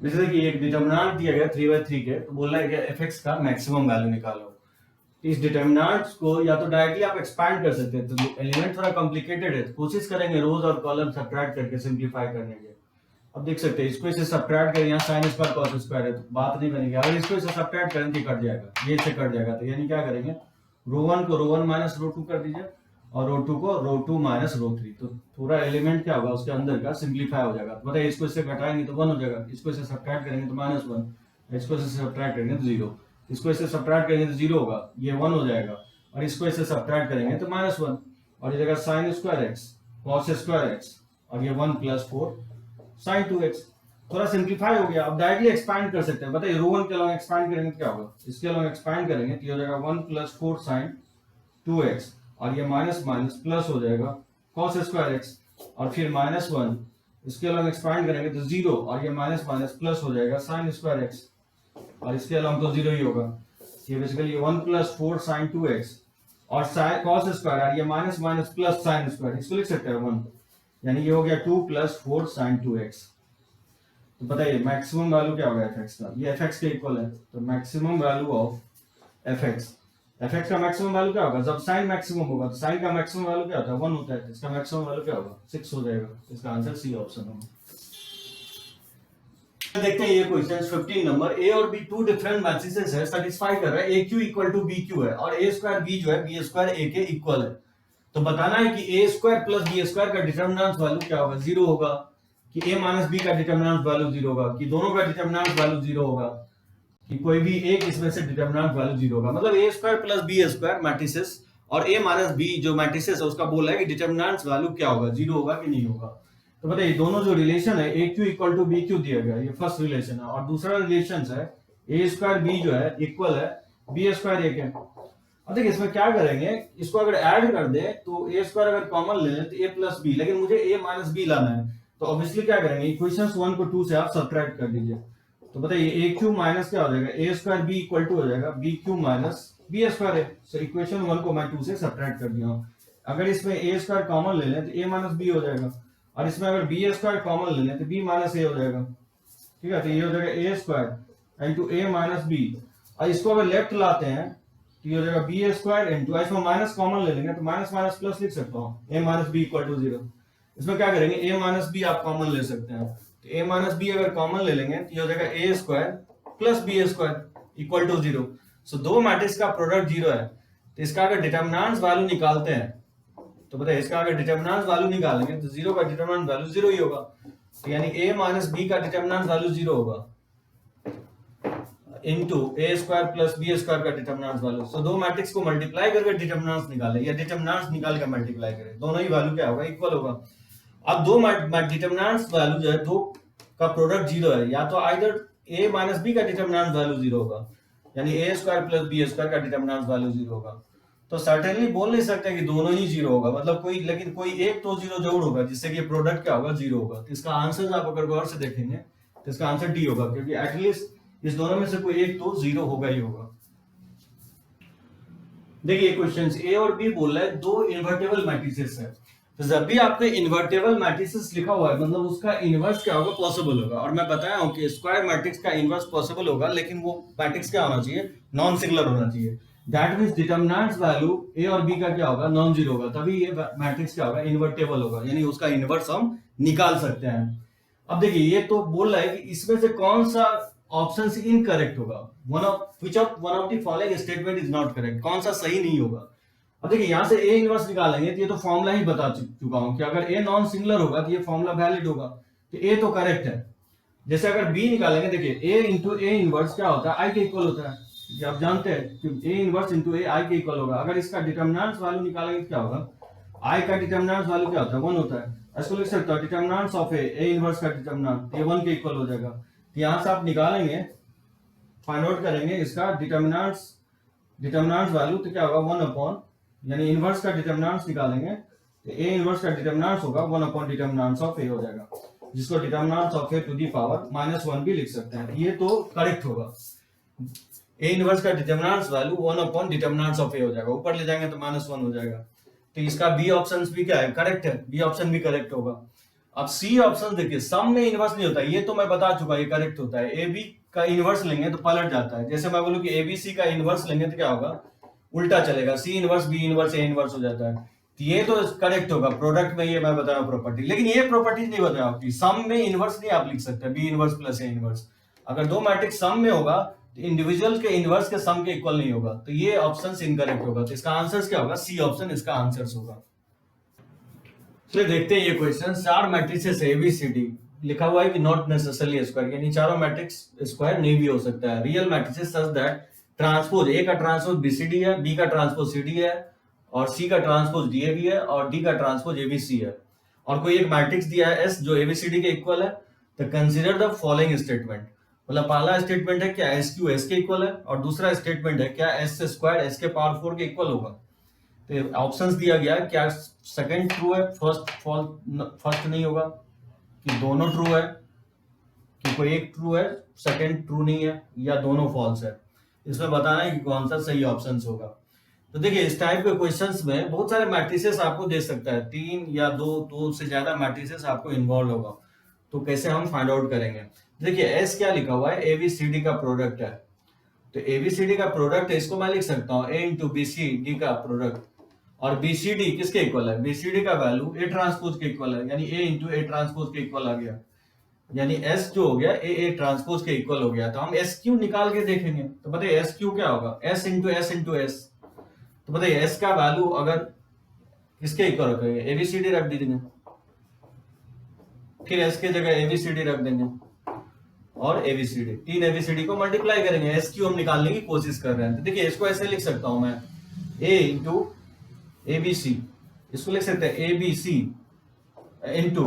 जैसे कि एक डिटरमिनेंट दिया गया 3/3 के, तो बोल रहा है कि एफ का मैक्सिमम वैल्यू निकालो। इस डिटरमिनेंट्स को या तो डायरेक्टली आप एक्सपैंड कर सकते हैं, तो एलिमेंट थोड़ा कॉम्प्लिकेटेड है तो कोशिश करेंगे रोज और कॉलम सब्ट्रैक्ट करके सिंपलीफाई करने के। अब देख सकते हैं इसको इसे सब्ट्रैक्ट करें, यहाँ साइन स्क्वायर कॉस स्क्वायर है तो बात नहीं बनेगी। अगर इसको इसे सब्ट्रैक्ट करें तो कट जाएगा, ये से कट जाएगा। तो यानी क्या करेंगे, रो 1 को रो 1 माइनस रो 2 कर दीजिए, और रो 2 को रो 2 माइनस रो 3, तो पूरा एलिमेंट क्या होगा उसके अंदर का सिंपलीफाई हो जाएगा। बताइए इसको इससे घटाएंगे तो 1 हो जाएगा, इसको इससे सब्ट्रैक्ट करेंगे तो -1, इसको इससे सब्ट्रैक्ट करेंगे तो 0, इसको इससे सब्ट्रैक्ट करेंगे तो 0 होगा, ये 1 हो जाएगा। और इसको इससे सब्ट्रैक्ट करेंगे तो -1, और ये जगह sine square x cos square x, और ये 1 + 4 साइन 2x, थोड़ा सिंपलीफाई हो गया। अब डायरेक्टली एक्सपैंड कर सकते हैं। बताइए रो 1 के अलावा एक्सपैंड करेंगे तो क्या होगा, इसके अलावा एक्सपैंड करेंगे तो ये हो जाएगा 1 + 4 साइन 2x, और ये माइनस माइनस प्लस हो जाएगा cos स्क्वायर x, और फिर -1, इसके अलावा एक्सपैंड करेंगे तो 0, और ये माइनस माइनस प्लस हो जाएगा sin स्क्वायर x, और इसके अलावा तो 0 ही होगा। ये बेसिकली 1 + 4 sin 2x, और cos स्क्वायर, और ये minus minus plus sin square, इसको लिख सकते हैं 1, यानी ये हो गया 2 + 4 sin 2x। तो बताइए मैक्सिमम वैल्यू क्या होगा fx का, ये fx के इक्वल है, तो मैक्सिमम वैल्यू ऑफ fx का मैक्सिमम वैल्यू क्या होगा, जब साइन मैक्सिमम होगा तो साइन का मैक्सिमम वैल्यू क्या होता है 1 होता है, तो इसका मैक्सिमम वैल्यू क्या होगा 6 हो जाएगा। इसका आंसर सी ऑप्शन होगा। देखते हैं ये क्वेश्चन 15 नंबर, ए और बी टू डिफरेंट मैट्रिसेस है, सेटिस्फाई कर रहा है A Q equal to B Q है, और ए स्क्वायर बी जो है बी स्क्वायर ए के इक्वल है। तो बताना है कि ए स्क्वायर प्लस बी स्क्वायर का डिटरमिनेंट वैल्यू क्या होगा, 0 होगा, कि ए माइनस बी का डिटरमिनेंट वैल्यू 0 होगा, कि दोनों का डिटरमिनेंट वैल्यू 0 होगा, कि कोई भी एक इसमें से डिटरमिनेंट वैल्यू 0 होगा। मतलब A square plus B square matrices और ए माइनस बी जो मैट्रिसेस है उसका बोल रहा है कि डिटरमिनेंट वैल्यू क्या होगा, 0 होगा कि नहीं होगा। तो बताइए दोनों जो रिलेशन है A Q equal to B Q दिया गया, ये फर्स्ट रिलेशन है, और दूसरा रिलेशन है ए स्क्वायर बी जो है इक्वल है बी स्क्वायर ए के। अब देखिए इसमें क्या करेंगे, इसको अगर ऐड कर दे तो ए स्क्वायर अगर कॉमन ले लें तो ए प्लस बी, लेकिन मुझे ए माइनस बी लाना है, तो ऑब्वियसली क्या करेंगे, इक्वेशन 1 को 2 से आप सब्ट्रैक्ट कर दीजिए। तो बताइए ए क्यू माइनस क्या हो जाएगा, A square B equal to हो जाएगा B Q minus B square है। सो इक्वेशन 1 को मैं 2 से सब्ट्रैक्ट कर दिया हूं। अगर इसमें ए स्क्वायर कॉमन ले लें तो ए माइनस बी हो जाएगा, और इसमें अगर बी स्क्वायर कॉमन ले लें तो बी माइनस ए हो जाएगा। ठीक है, तो ये हो जाएगा A square into A minus B, और इसको अगर लेफ्ट लाते हैं तो ये हो जाएगा बी स्क्वायर इंटू, इसमें माइनस कॉमन ले लेंगे तो माइनस माइनस प्लस लिख सकता हूँ, A minus B equal to 0। इसमें क्या करेंगे, ए माइनस बी आप कॉमन ले सकते हैं, तो ए माइनस बी अगर कॉमन ले लेंगे तो ये हो जाएगा A square plus B square equal to 0। So दो मैट्रिक्स का प्रोडक्ट 0 है, तो इसका अगर डिटरमिनेंट वैल्यू निकालते हैं तो बताइए इसका अगर डिटरमिनेंट वैल्यू निकालेंगे तो 0 का डिटरमिनेंट वैल्यू 0 ही होगा, तो यानी a माइनस बी का डिटरमिनेंट वैल्यू 0 होगा into a square plus b square का डिटरमिनेंट वैल्यू। सो दो मैट्रिक्स को मल्टीप्लाई करके डिटरमिनेंट्स निकालें, या डिटरमिनेंट्स निकाल के मल्टीप्लाई करें, दोनों ही वैल्यू क्या होगा, इक्वल होगा। अब दो डिटरमिनेंट्स वैल्यू जो है दो का प्रोडक्ट 0 है, या तो आइदर a माइनस बी का डिटरमिनेंट वैल्यू 0 होगा, यानी a square plus b square का डिटरमिनेंट वैल्यू 0 होगा। तो सर्टेनली बोल नहीं सकते कि दोनों ही 0 होगा, मतलब कोई, लेकिन कोई एक तो 0 जरूर होगा जिससे कि प्रोडक्ट क्या होगा 0 होगा। तो इसका आंसर आप अगर गौर से देखेंगे तो इसका आंसर डी होगा, क्योंकि एटलीस्ट इस दोनों में से कोई एक तो 0 होगा ही होगा। देखिए क्वेश्चंस ए और बी बोल रहा है दो इन्वर्टेबल मैट्रिसेस है, तो जब भी आपने इन्वर्टेबल मैट्रिसेस लिखा हुआ है मतलब उसका इनवर्स क्या होगा, पॉसिबल होगा। और मैं बताया हूं कि स्क्वायर मैट्रिक्स का इनवर्स पॉसिबल होगा, लेकिन वो मैट्रिक्स क्या होना चाहिए, नॉन सिंगुलर होना चाहिए। दैट मींस डिटरमिनेंट वैल्यू ए और बी का क्या होगा, नॉन जीरो होगा, तभी ये मैट्रिक्स क्या होगा, इन्वर्टेबल होगा, यानी उसका इनवर्स हम निकाल सकते हैं। अब देखिए ये तो बोल रहा है कि इसमें से कौन सा ऑप्शन इनकरेक्ट होगा, one of the following statement is not correct, कौन सा सही नहीं होगा। अब देखिए यहां से ए इनवर्स निकालेंगे तो ये तो फॉर्मूला ही बता चुका हूं कि अगर ए नॉन सिंगुलर होगा तो ये फॉर्मूला वैलिड होगा, तो ए तो करेक्ट है। जैसे अगर बी निकालेंगे, देखिए ए इंटू ए इनवर्स क्या होता है, आई के इक्वल होता है, ये आप जानते हैं कि ए इनवर्स इंटू ए आई के इक्वल होगा। अगर इसका डिटर्मिनेंट्स वैल्यू निकालेंगे तो क्या होगा, आई का डिटर्मिनेंट्स वैल्यू क्या होता है, 1 होता है। इसको लिख सकते हो डिटर्मिनेंट्स ऑफ ए इनवर्स का डिटर्मिनेंट ये 1 के इक्वल हो जाएगा। तो यहां से आप निकालेंगे, फाइंड आउट करेंगे इसका डिटर्मिनेंट्स वैल्यू, तो क्या होगा 1 अपॉन, यानी इनवर्स का डिटर्मिनेंट्स निकालेंगे तो ए इनवर्स का डिटर्मिनेंट्स होगा 1 अपॉन डिटर्मिनेंट्स ऑफ ए हो जाएगा, जिसको determinants of A to the power -1 भी लिख सकते हैं। ये तो करेक्ट होगा, ए इनवर्स का determinants value 1 upon determinants of A हो जाएगा, ऊपर ले जाएंगे तो -1 हो जाएगा। तो इसका बी ऑप्शन भी क्या है, करेक्ट है, बी ऑप्शन भी करेक्ट होगा। अब सी ऑप्शन देखिए, सम में इनवर्स नहीं होता, ये तो मैं बता चुका, ये करेक्ट होता है। ए बी का इनवर्स लेंगे तो पलट जाता है, जैसे मैं बोलूं कि एबीसी का इनवर्स लेंगे तो क्या होगा, उल्टा चलेगा, C inverse B inverse A inverse हो जाता है। तो ये तो करेक्ट होगा, प्रोडक्ट में ये मैं बताया प्रॉपर्टी। लेकिन ये प्रॉपर्टी नहीं बताया आपकी, सम में इनवर्स नहीं आप लिख सकते, B inverse plus A inverse. अगर दो मैट्रिक्स सम में होगा तो इंडिविजुअल के इनवर्स के सम के इक्वल नहीं होगा, तो ये ऑप्शन इनकरेक्ट होगा। तो इसका आंसर क्या होगा, सी ऑप्शन इसका आंसर होगा। चलिए देखते हैं ये क्वेश्चन। 4 मैट्रिसेस एबीसीडी लिखा हुआ है कि नॉट नेसेसरली स्क्वायर, यानी चारों मैट्रिक्स स्क्वायर नहीं भी हो सकता है। Real matrices such that transpose A का ट्रांसपोज बीसीडी है, बी का ट्रांसपोज सीडी है, और सी का ट्रांसपोज डीएबी है, और डी का ट्रांसपोज एबीसी है। और कोई एक मैट्रिक्स दिया है एस जो एबीसीडी के इक्वल है, तो कंसीडर द फॉलोइंग स्टेटमेंट। मतलब पहला स्टेटमेंट है क्या एस क्यू एस के इक्वल है, और दूसरा स्टेटमेंट है क्या एस स्क्वायर एस के पावर 4 के इक्वल होगा। तो ऑप्शंस दिया गया है, क्या सेकंड ट्रू है, फर्स्ट नहीं होगा, कि दोनों ट्रू है, कि कोई एक ट्रू है सेकंड ट्रू नहीं है, या दोनों फॉल्स है। इसमें बताना है कि कौन सा सही ऑप्शंस होगा। तो देखिए इस टाइप के क्वेश्चंस में बहुत सारे मैट्रिसेस आपको दे सकता है, 3 या 2 से ज्यादा मैट्रिसेस आपको इन्वॉल्व होगा। तो कैसे हम फाइंड आउट करेंगे, देखिए एस क्या लिखा हुआ है, एबीसीडी का प्रोडक्ट है। तो एबीसीडी का प्रोडक्ट है, इसको मैं लिख सकता हूँ ए इंटू बीसीडी का प्रोडक्ट, और बीसीडी किसके इक्वल है, बीसीडी का वैल्यू ए ट्रांसपोज के इक्वल है, यानी ए इंटू ए ट्रांसपोज के इक्वल आ गया, यानी एस जो हो गया ए ट्रांसपोज के इक्वल हो गया। तो हम एस क्यू निकाल के देखेंगे, तो बताइए एस क्यू क्या होगा, S into S into S. तो बताइए एस का वैल्यू अगर किसके इक्वल रखेंगे, एबीसीडी रख दीजिए, फिर एस के जगह एबीसीडी रख देंगे, और एबीसीडी, 3 एबीसीडी को मल्टीप्लाई करेंगे, एस क्यू हम निकालने की कोशिश कर रहे हैं। तो देखिए इसको ऐसे लिख सकता हूं मैं, ए इंटू एबीसी, इसको लिख सकते हैं ABC into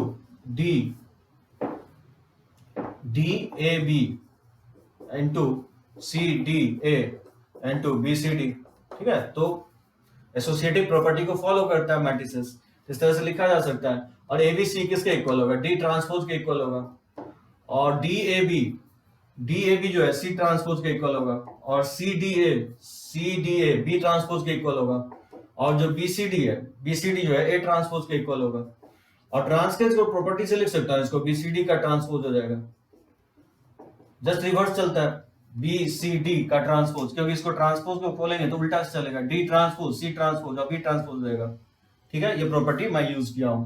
D A B into C D A into B C D. ठीक है, तो एसोसिएटिव प्रॉपर्टी को फॉलो करता है मैट्रिसेस, इस तरह से लिखा जा सकता है। और एबीसी किसके इक्वल होगा, डी ट्रांसपोज के इक्वल होगा, और डी ए बी जो है सी ट्रांसपोज के इक्वल होगा, और C D A B transpose के इक्वल होगा, और जो बीसीडी जो है ए ट्रांसपोज के इक्वल होगा। और ट्रांसपोज को प्रॉपर्टी से लिख सकता है, इसको बीसीडी का ट्रांसपोज हो जाएगा, जस्ट रिवर्स चलता है बीसीडी का ट्रांसपोज, क्योंकि इसको ट्रांसपोज को खोलेंगे तो उल्टा से चलेगा, डी ट्रांसपोज सी ट्रांसपोज और बी ट्रांसपोज हो जाएगा। ठीक है, ये प्रॉपर्टी मैं यूज किया हूं,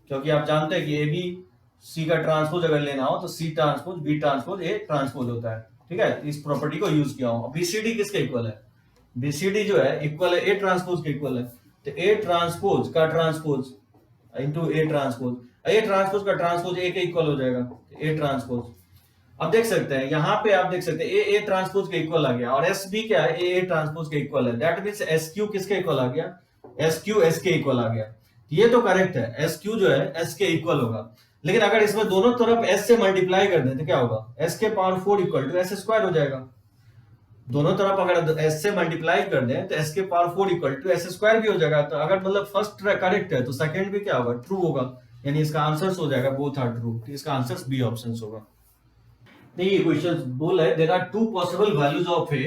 क्योंकि आप जानते हैं कि ए बी सी का ट्रांसपोज अगर लेना हो तो C transpose B transpose A transpose होता है। ठीक है, इस प्रॉपर्टी को यूज किया हूं। बीसीडी किसके इक्वल है, बीसीडी जो है इक्वल है ए ट्रांसपोज के इक्वल है, तो ए ट्रांसपोज का ट्रांसपोज इंटू ए ट्रांसपोज का ट्रांसपोज ए के इक्वल हो जाएगा, ए ट्रांसपोज। अब देख सकते हैं यहाँ पे, आप देख सकते हैं ए ट्रांसपोज के इक्वल आ गया, और एस बी क्या है, ए ट्रांसपोज के इक्वल है, दैट मींस एस क्यू किसके इक्वल आ गया, एस क्यू एस के इक्वल आ गया। ये तो करेक्ट है, एस क्यू जो है एस के इक्वल होगा। लेकिन अगर इसमें दोनों तरफ एस से मल्टीप्लाई कर दें तो क्या होगा, एस के power 4 equal to S square हो जाएगा। दोनों तरफ अगर एस से मल्टीप्लाई कर दें तो एस के power 4 equal to S square भी हो जाएगा। तो अगर मतलब फर्स्ट करेक्ट है तो सेकंड भी क्या होगा, ट्रू होगा, यानी इसका आंसर हो जाएगा बोथ आर ट्रू। तो इसका आंसर बी ऑप्शन होगा। देखिए क्वेश्चन बोला है there are 2 possible values of A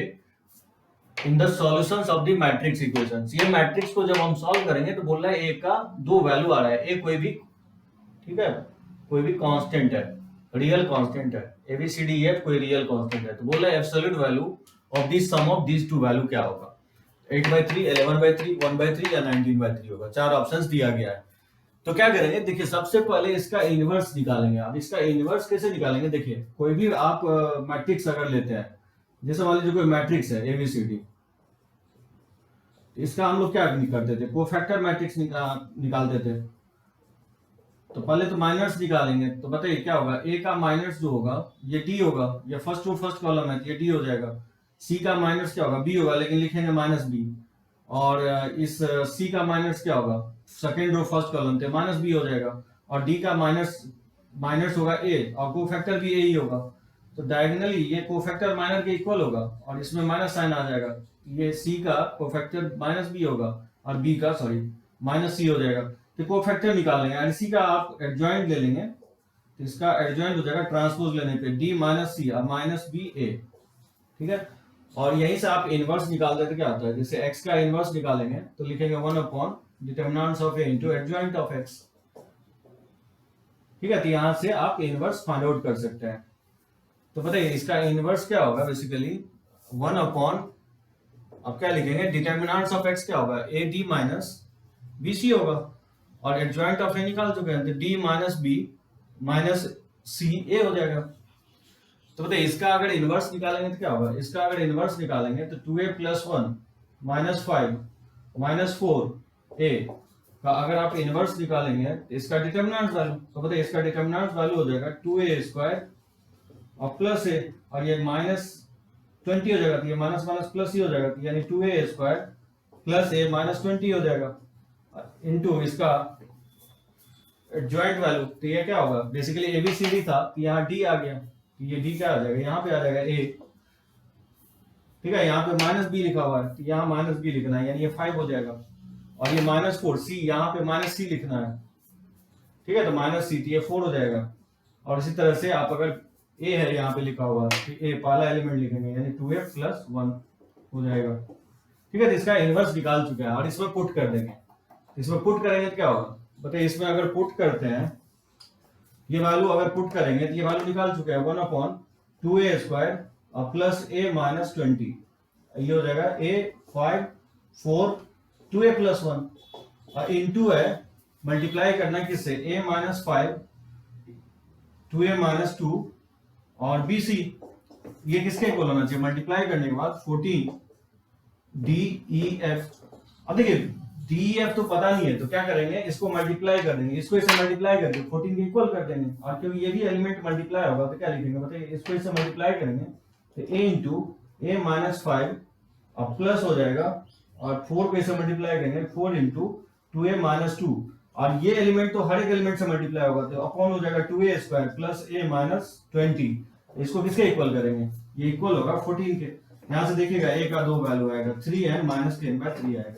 in the solutions of the matrix equations. ये मैट्रिक्स को जब हम सॉल्व करेंगे तो बोल रहा है ए का 2 वैल्यू आ रहा है, ए कोई भी, ठीक है, कोई भी कांस्टेंट है, रियल कांस्टेंट है, एबीसीडी है कोई रियल कांस्टेंट है। तो बोल रहा है absolute value of this sum of this 2 value क्या होगा, 8/3, 11/3, 1/3 या 19/3 होगा। 4 ऑप्शंस दिया गया है। तो क्या करेंगे, देखिए सबसे पहले इसका इनवर्स निकालेंगे। अब इसका इनवर्स कैसे निकालेंगे, देखिए कोई भी आप मैट्रिक्स अगर लेते हैं, जैसे मान लीजिए कोई मैट्रिक्स है एबीसीडी, इसका हम लोग क्या करते थे, कोफैक्टर मैट्रिक्स निकालते थे। तो पहले तो माइनस निकालेंगे, तो बताइए क्या होगा, ए का माइनस जो होगा ये डी होगा, ये फर्स्ट टू फर्स्ट कॉलम है तो ये डी हो जाएगा। सी का माइनस क्या होगा, बी होगा, लेकिन लिखेंगे माइनस बी। और इस सी का माइनस क्या होगा, सेकेंड रो फर्स्ट कॉलम थे, माइनस बी हो जाएगा। और डी का माइनस माइनस होगा ए, और कोफैक्टर भी ए ही होगा। तो डायगोनली ये कोफैक्टर माइनस के इक्वल होगा, और इसमें माइनस साइन आ जाएगा। ये सी का कोफैक्टर माइनस बी होगा, और बी का सॉरी माइनस सी हो जाएगा। तो कोफैक्टर निकालेंगे, और इसी का आप एडजॉइंट ले लेंगे, तो इसका एडजॉइंट हो जाएगा ट्रांसपोज लेने पे डी माइनस सी और माइनस बी ए, ठीक है। और यहीं से आप इनवर्स निकाल देते, क्या होता है, जैसे x का इनवर्स निकालेंगे तो लिखेंगे 1 upon determinants of a into adjoint of x, ठीक है। तो यहां से आप इनवर्स फाइंड आउट कर सकते हैं। तो बताइए इसका इनवर्स क्या होगा, बेसिकली 1 अपॉन, अब क्या लिखेंगे, डिटर्मिनेंट्स ऑफ x क्या होगा, a d minus B C होगा, और एडजॉइंट ऑफ a निकाल चुके हैं, तो d माइनस बी माइनस सी ए हो जाएगा। तो बताइए इसका अगर इनवर्स निकालेंगे तो क्या होगा, इसका अगर इनवर्स निकालेंगे तो 2a प्लस 1 माइनस 5 माइनस 4 ए का अगर आप इनवर्स निकालेंगे तो इसका डिटर्मिनेंट वैल्यू, तो बताइए इसका डिटर्मिनेंट वैल्यू हो जाएगा 2a स्क्वायर और प्लस ए, और ये माइनस 20 हो जाएगा, तो ये माइनस माइनस प्लस ही हो जाएगा, तो यानी 2a स्क्वायर प्लस ए माइनस 20 हो जाएगा इनटू इसका एडजॉइंट वैल्यू। तो ये क्या होगा, बेसिकली एबीसीडी था, तो यहाँ डी आ गया, तो ये डी क्या आ जाएगा, यहाँ पे आ जाएगा ए, ठीक है। यहाँ पे माइनस बी लिखा हुआ है, तो यहाँ माइनस बी लिखना है, यानी ये 5 हो जाएगा। और ये माइनस 4 सी, यहाँ पे माइनस सी लिखना है, ठीक है, तो माइनस सी, तो ये 4 हो जाएगा। और इसी तरह से आप अगर ए है यहाँ पे लिखा हुआ, तो ए पहला एलिमेंट लिखेंगे, यानी 2a प्लस 1 हो जाएगा, ठीक है। तो इसका इनवर्स निकाल चुके हैं, और इसमें पुट कर देंगे। इसमें पुट करेंगे तो क्या होगा, बताइए इसमें अगर पुट करते हैं, ये वैल्यू अगर पुट करेंगे तो ये वैल्यू निकाल चुके हैं 1 अपॉन 2a स्क्वायर और प्लस a माइनस 20, ये हो जाएगा a 5 4 2a प्लस 1 और इनटू है मल्टीप्लाई करना किससे, a माइनस 5 2a माइनस 2 और bc, ये किसके इक्वल होना चाहिए, मल्टीप्लाई करने के बाद 14 def। अब देखिए def तो पता नहीं है, तो क्या करेंगे, इसको मल्टीप्लाई कर देंगे, इसको इसे मल्टीप्लाई करके 14 के इक्वल कर देंगे, और क्योंकि ये भी एलिमेंट मल्टीप्लाई होगा तो क्या लिखेंगे, बताइए इसको इसे मल्टीप्लाई करेंगे तो a इंटू ए माइनस 5 और प्लस हो जाएगा, और 4 को इसे मल्टीप्लाई करेंगे 4 इंटू 2a माइनस 2, और ये एलिमेंट तो हर एक एलिमेंट से मल्टीप्लाई होगा, तो अपॉन हो जाएगा 2a square plus a minus 20। इसको किसके इक्वल करेंगे, ये इक्वल होगा 14 के। यहाँ से देखिएगा a का 2 वैल्यू आएगा, 3n माइनस 10/3 आएगा।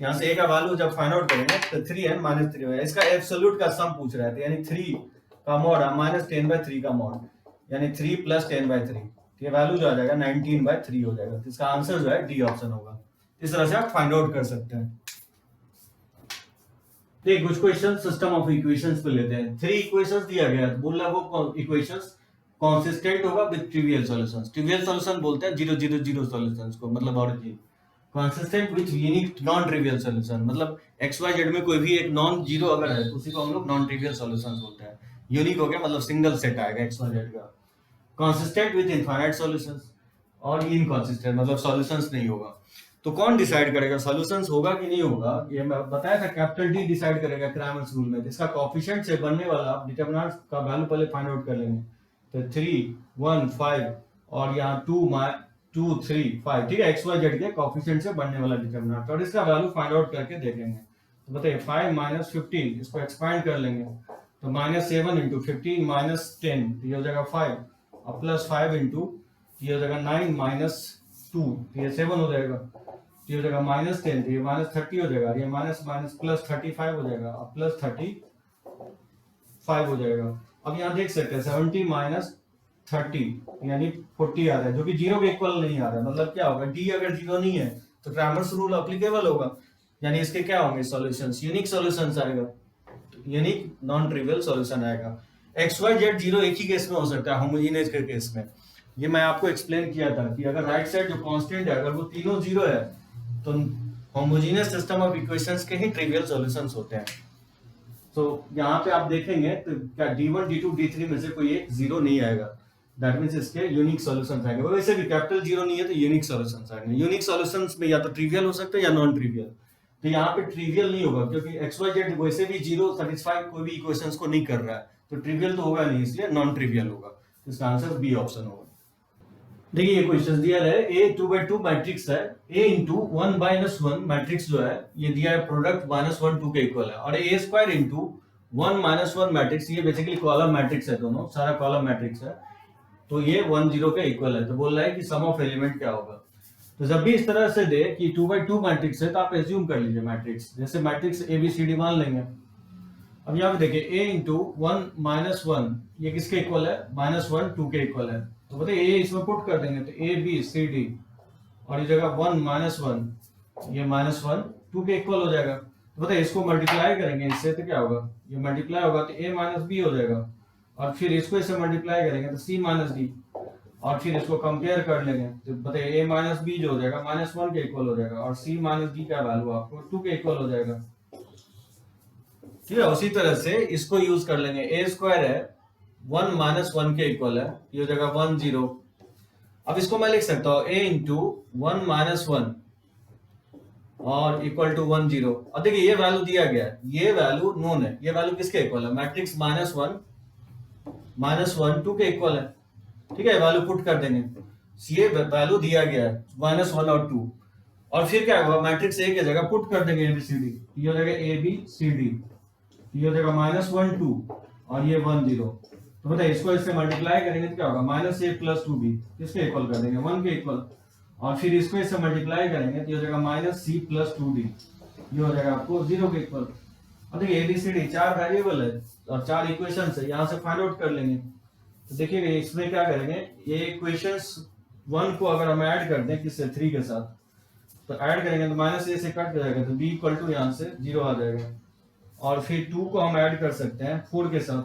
यहाँ से a का वैल्यू जब फाइंड आउट करेंगे तो 3n माइनस 3 होगा। इसका एब्सोल्यूट का सम पूछ रहा है, यानी 3 का मॉड माइनस 10/3 का मॉड, यानी 3 प्लस 10/3, ये वैल्यू जो आ जाएगा 19/3 हो जाएगा। तो इसका आंसर जो है डी ऑप्शन होगा। इस तरह से आप फाइंड आउट कर सकते हैं। देखिए कुछ क्वेश्चन सिस्टम ऑफ इक्वेशंस पे लेते हैं। 3 इक्वेशंस दिया गया है, बोल रहा है वो इक्वेशंस कंसिस्टेंट होगा with trivial solutions. Trivial solution बोलते हैं 0 0 0 सॉल्यूशंस को, मतलब origin. Consistent with unique non trivial solution, मतलब एक्स वाई जेड में कोई भी एक नॉन जीरो अगर है तो उसी को हम लोग नॉन ट्रिवियल सॉल्यूशंस बोलते हैं। यूनिक हो गया मतलब सिंगल सेट आएगा एक्स वाई जेड का। कंसिस्टेंट विद इनफाइनाइट सॉल्यूशंस, और इनकंसिस्टेंट मतलब सॉल्यूशंस नहीं होगा। तो कौन डिसाइड करेगा सॉल्यूशंस होगा कि नहीं होगा, ये मैं बताया था, कैपिटल डी डिसाइड करेगा क्रैमर्स रूल में। इसका कोएफिशिएंट से बनने वाला आप डिटरमिनेंट का वैल्यू पहले फाइंड आउट कर लेंगे, तो 3 1 5 और यहाँ 2 2 3 5, ठीक है, एक्स वाई जेड के कोएफिशिएंट से बनने वाला डिटरमिनेंट, और इसका वैल्यू फाइंड आउट करके देखेंगे। तो बताइए 5 माइनस 15, इसको एक्सपैंड कर लेंगे तो माइनस 7 इंटू 15 माइनस 10, ये हो जाएगा 5, और प्लस 5 इंटू ये हो जाएगा 9 माइनस 2, ये 7 हो जाएगा, ये हो जाएगा माइनस 10, ये माइनस 30 हो जाएगा, ये माइनस माइनस प्लस 35 हो जाएगा, और प्लस 35 हो जाएगा। अब यहाँ देख सकते हैं 70 माइनस 30 यानी 40 आ रहा है, जो कि जीरो के इक्वल नहीं आ रहा है। मतलब क्या होगा, डी अगर जीरो नहीं है तो क्रैमर्स रूल एप्लीकेबल होगा, यानी इसके क्या होंगे सॉल्यूशंस, यूनिक सॉल्यूशंस आएगा, यूनिक नॉन ट्रिवियल सॉल्यूशन आएगा। एक्स वाई जेड जीरो एक ही केस में हो सकता है, होमोजेनियस के केस में। ये मैं आपको एक्सप्लेन किया था कि अगर राइट साइड जो कांस्टेंट है अगर वो तीनों जीरो है तो होमोजेनियस सिस्टम ऑफ इक्वेशंस के ही ट्रिवियल सॉल्यूशंस होते हैं। तो यहाँ पे आप देखेंगे तो क्या D1 D2 D3 में से कोई एक जीरो नहीं आएगा, दैट मींस इसके यूनिक सॉल्यूशंस आएंगे। वैसे भी कैपिटल जीरो नहीं है तो यूनिक सॉल्यूशंस आएंगे। यूनिक सॉल्यूशंस में या तो ट्रिवियल हो सकते हैं या नॉन ट्रिवियल, तो यहाँ पे ट्रिवियल नहीं होगा क्योंकि XYZ वैसे भी जीरो सेटिस्फाई कोई भी इक्वेशंस को नहीं कर रहा है, तो ट्रिवियल तो होगा नहीं, इसलिए नॉन ट्रिवियल होगा। इसका आंसर बी ऑप्शन होगा। देखिए ये क्वेश्चन दिया है, A 2/2 मैट्रिक्स है, A इंटू 1/1 मैट्रिक्स जो है ये दिया है, प्रोडक्ट -1 2 के इक्वल है, और A स्क्वायर इंटू 1 - 1 मैट्रिक्स, ये बेसिकली कॉलम मैट्रिक्स है, दोनों सारा कॉलम मैट्रिक्स है, तो ये 1 0 के इक्वल है। तो बोल रहा है कि सम ऑफ एलिमेंट क्या होगा। तो जब भी इस तरह से दे कि 2/2 मैट्रिक्स है तो आप एज्यूम कर लीजिए मैट्रिक्स, जैसे मैट्रिक्स ABCD मान लेंगे। अब यहाँ पे देखिए A इंटू 1 - 1 ये किसके इक्वल है, -1 2 के इक्वल है, तो बताइए A इसमें पुट कर देंगे तो ABCD, और ये जगह 1 - 1 ये -1 2 के इक्वल हो जाएगा। तो बताइए इसको मल्टीप्लाई करेंगे इससे तो क्या होगा, ये मल्टीप्लाई होगा तो A - B हो जाएगा, और फिर इसको इससे मल्टीप्लाई करेंगे तो C - D, और फिर इसको कंपेयर कर लेंगे तो बताइए A - B जो हो जाएगा -1 के इक्वल हो जाएगा, और C - D का वैल्यू आपको 2 के इक्वल हो जाएगा। ठीक है, उसी तरह से इसको यूज कर लेंगे। A स्क्वायर है 1 - 1 के इक्वल है, ये हो जाएगा 1 0। अब इसको मैं लिख सकता हूँ A इंटू 1 - 1 और इक्वल टू 1 0। और देखिए ये वैल्यू दिया गया है, ये वैल्यू नोन है, ये वैल्यू किसके इक्वल है, मैट्रिक्स -1 2 के इक्वल है। ठीक है, वैल्यू पुट कर देंगे, ये वैल्यू दिया गया है -1 और 2, और फिर क्या होगा, मैट्रिक्स A की जगह पुट कर देंगे ABCD, ये हो जाएगा ABCD, ये हो जाएगा -1 2 और ये 1 0। तो बताइए इसको इससे मल्टीप्लाई करेंगे तो क्या होगा, -A + 2B किसके इक्वल कर देंगे, 1 के इक्वल, और फिर इसको इससे मल्टीप्लाई करेंगे तो ये हो जाएगा -C + 2D, ये हो जाएगा आपको 0 के इक्वल। अब देखिए ABCD 4 वेरिएबल है और 4 इक्वेशंस है, यहाँ से फाइंड आउट कर लेंगे। तो देखिएगा इसमें क्या करेंगे, ये इक्वेशंस 1 को अगर हम ऐड कर दें किससे 3 के साथ, तो ऐड करेंगे तो -A से कट जाएगा तो B = यहाँ से 0 आ जाएगा, और फिर 2 को हम ऐड कर सकते हैं 4 के साथ,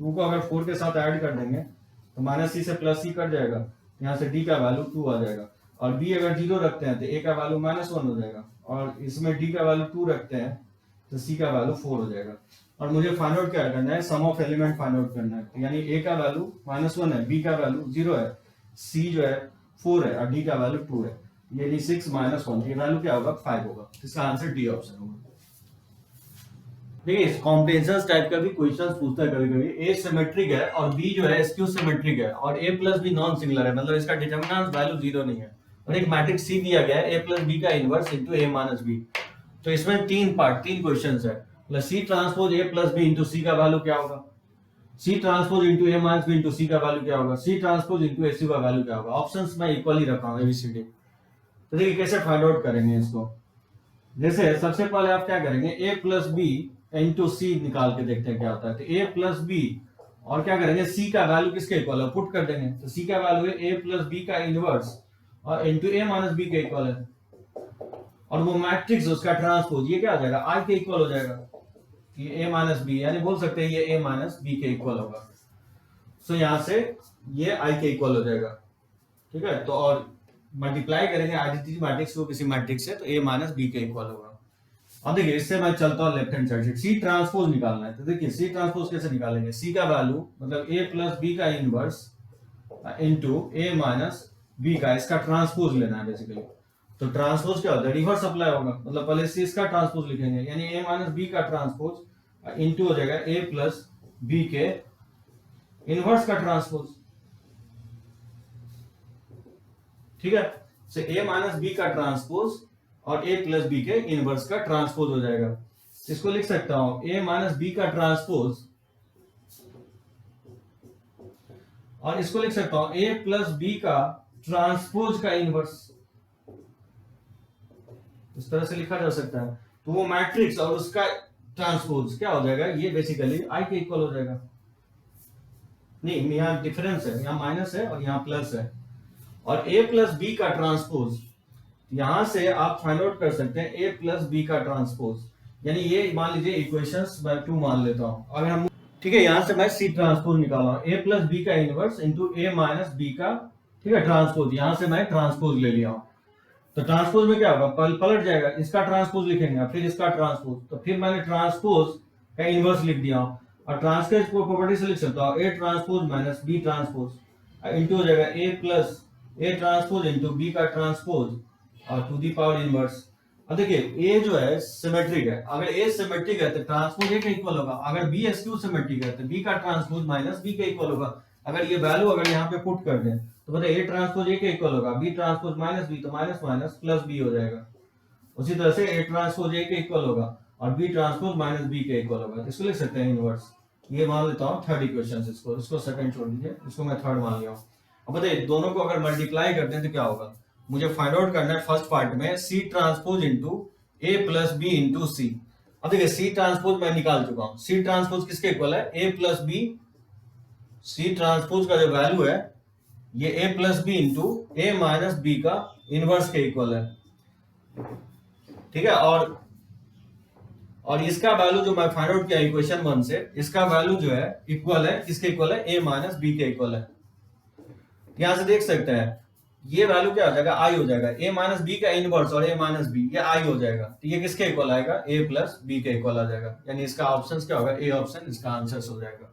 2 को अगर 4 के साथ ऐड कर देंगे तो -C से +C कट जाएगा, यहाँ से D का वैल्यू 2 आ जाएगा, और B अगर 0 रखते हैं तो A का वैल्यू -1 हो जाएगा, और इसमें D का वैल्यू 2 रखते हैं तो C का वैल्यू 4 हो जाएगा। और मुझे फाइंड आउट क्या करना है, सम ऑफ एलिमेंट फाइंड आउट करना है, यानी A का वैल्यू -1 है, B का वैल्यू 0 है, C जो है 4 है, और D का वैल्यू 2 है, यानी 6 - 1 ये वैल्यू क्या होगा, 5 होगा। इसका आंसर D ऑप्शन होगा। देखिए कॉम्प्रिहेंशन टाइप का भी क्वेश्चंस पूछता है कभी कभी। A सिमेट्रिक है और B जो है स्क्यू सिमेट्रिक है, और A + B नॉन सिंगुलर है, मतलब इसका डिटरमिनेंट वैल्यू 0 नहीं है, और एक मैट्रिक्स C दिया गया है A + B का इनवर्स इनटू A - B। तो इसमें 3 क्वेश्चंस है, मतलब C transpose A + B into C का वैल्यू क्या होगा, C transpose into A - B into C का वैल्यू क्या होगा, C ट्रांसपोज इनटू AC का वैल्यू क्या होगा। ऑप्शंस मैं इक्वली रखा हूं ABCD। तो देखिए कैसे फाइंड आउट करेंगे इसको। जैसे सबसे पहले आप क्या करेंगे, A + B इंटू C निकाल के देखते हैं क्या होता है। तो A + B और क्या करेंगे, C का वैल्यू किसके इक्वल है, पुट कर देंगे, तो C का वैल्यू है A + B का इनवर्स और इंटू A - B के इक्वल है, और वो मैट्रिक्स उसका ट्रांसपोज ये क्या हो जाएगा, I के इक्वल हो जाएगा, ये A - B, यानी बोल सकते हैं ये A - B के इक्वल होगा। सो यहां से ये I के इक्वल हो जाएगा। ठीक है, तो और मल्टीप्लाई करेंगे आइडेंटिटी मैट्रिक्स को किसी मैट्रिक्स से, तो A - B के इक्वल होगा। अब देखिए इससे मैं चलता हूँ लेफ्ट हैंड साइड से, C ट्रांसपोज निकालना है। तो देखिए C ट्रांसपोज कैसे निकालेंगे, C का वैल्यू मतलब A + B का इनवर्स इनटू A - B का इसका ट्रांसपोज लेना है बेसिकली। तो ट्रांसपोज क्या होता है, रिवर्स अप्लाई होगा, मतलब पहले C इसका ट्रांसपोज लिखेंगे, यानी A - B का ट्रांसपोज इनटू हो जाएगा A + B के इनवर्स का ट्रांसपोज। ठीक है, तो A - B का ट्रांसपोज और A + B के इनवर्स का ट्रांसपोज हो जाएगा। इसको लिख सकता हूं A - B का ट्रांसपोज, और इसको लिख सकता हूं A + B का ट्रांसपोज का इनवर्स, इस तरह से लिखा जा सकता है। तो वो मैट्रिक्स और उसका ट्रांसपोज क्या हो जाएगा, ये बेसिकली I के इक्वल हो जाएगा। नहीं, यहाँ डिफरेंस है, यहाँ माइनस है और यहाँ प्लस है, और A + B का ट्रांसपोज यहां से आप फाइंड आउट कर सकते हैं A + B का ट्रांसपोज, यानी ये मान लीजिए इक्वेशंस मैं 2 मान लेता हूं। अगर हम ठीक है, यहां से मैं C ट्रांसपोज निकाला A + B का इनवर्स इनटू A - B का, ठीक है, ट्रांसपोज, यहां से मैं ट्रांसपोज ले लिया हूं। तो ट्रांसपोज में क्या होगा, पलट जाएगा, इसका ट्रांसपोज लिखेंगे फिर इसका ट्रांसपोज, तो फिर मैंने ट्रांसपोज का इनवर्स लिख दिया हूँ। और ट्रांसपोज को प्रॉपर्टी से लिख सकता हूँ, A transpose minus B transpose into हो जाएगा A plus A transpose into B का ट्रांसपोज और टू दी पावर इनवर्स। अब देखिए ए जो है सिमेट्रिक है, अगर ए सिमेट्रिक है तो ट्रांसपोज ए का इक्वल होगा, अगर बी स्क्यू सिमेट्रिक है तो बी का ट्रांसपोज माइनस बी के इक्वल होगा। अगर ये वैल्यू अगर यहाँ पे पुट कर दें तो बताइए ए ट्रांसपोज ए के इक्वल होगा, बी ट्रांसपोज माइनस बी तो माइनस माइनस प्लस बी हो जाएगा। उसी तरह से ए ट्रांसपोज ए के इक्वल होगा और बी ट्रांसपोज माइनस बी के इक्वल होगा, इसको लिख सकते हैं इनवर्स। ये मान लेता हूँ थर्ड इक्वेशन, इसको सेकंड छोड़ दीजिए, इसको मैं थर्ड मान लिया हूँ। अब बताइए दोनों को अगर मल्टीप्लाई करते हैं तो क्या होगा, मुझे फाइंड आउट करना है फर्स्ट पार्ट में सी ट्रांसपोज इंटू ए प्लस बी इंटू सी। अब देखिए सी ट्रांसपोज मैं निकाल चुका हूँ, सी ट्रांसपोज किसके इक्वल है, ए प्लस बी। सी ट्रांसपोज का जो वैल्यू है ये ए प्लस बी इंटू ए माइनस बी का इनवर्स के इक्वल है, ठीक है। और इसका वैल्यू जो मैं फाइंड आउट किया इक्वेशन 1 से, इसका वैल्यू जो है इक्वल है किसके इक्वल है, ए माइनस बी के इक्वल है। यहां से देख सकते हैं ये वैल्यू क्या हो जाएगा, आई हो जाएगा, ए माइनस बी का इनवर्स और ए माइनस बी ये आई हो जाएगा, तो ये किसके इक्वल आएगा, ए प्लस बी के इक्वल आ जाएगा, यानी इसका ऑप्शन क्या होगा, ए ऑप्शन इसका आंसर हो जाएगा।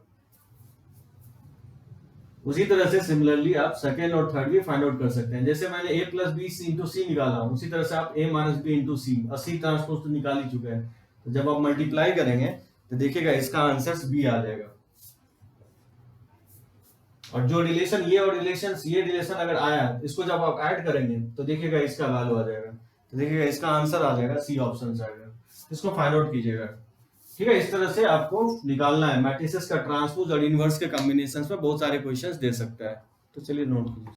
उसी तरह से सिमिलरली आप सेकेंड और थर्ड भी फाइंड आउट कर सकते हैं, जैसे मैंने ए प्लस बी इंटू सी निकाला हूं, उसी तरह से आप ए माइनस बी इंटू सी और सी ट्रांसपोज तो निकाल ही चुके हैं, तो जब आप मल्टीप्लाई करेंगे तो देखिएगा इसका आंसर बी आ जाएगा। और जो रिलेशन ये और ये रिलेशन अगर आया इसको जब आप ऐड करेंगे तो देखिएगा इसका वैल्यू आ जाएगा, तो देखिएगा इसका आंसर आ जाएगा, सी ऑप्शन आएगा। इसको फाइंड आउट कीजिएगा, ठीक है। इस तरह से आपको निकालना है मैट्रिसेस का ट्रांसपोज और इनवर्स के कॉम्बिनेशंस में बहुत सारे क्वेश्चंस दे सकता है, तो चलिए नोट कीजिए।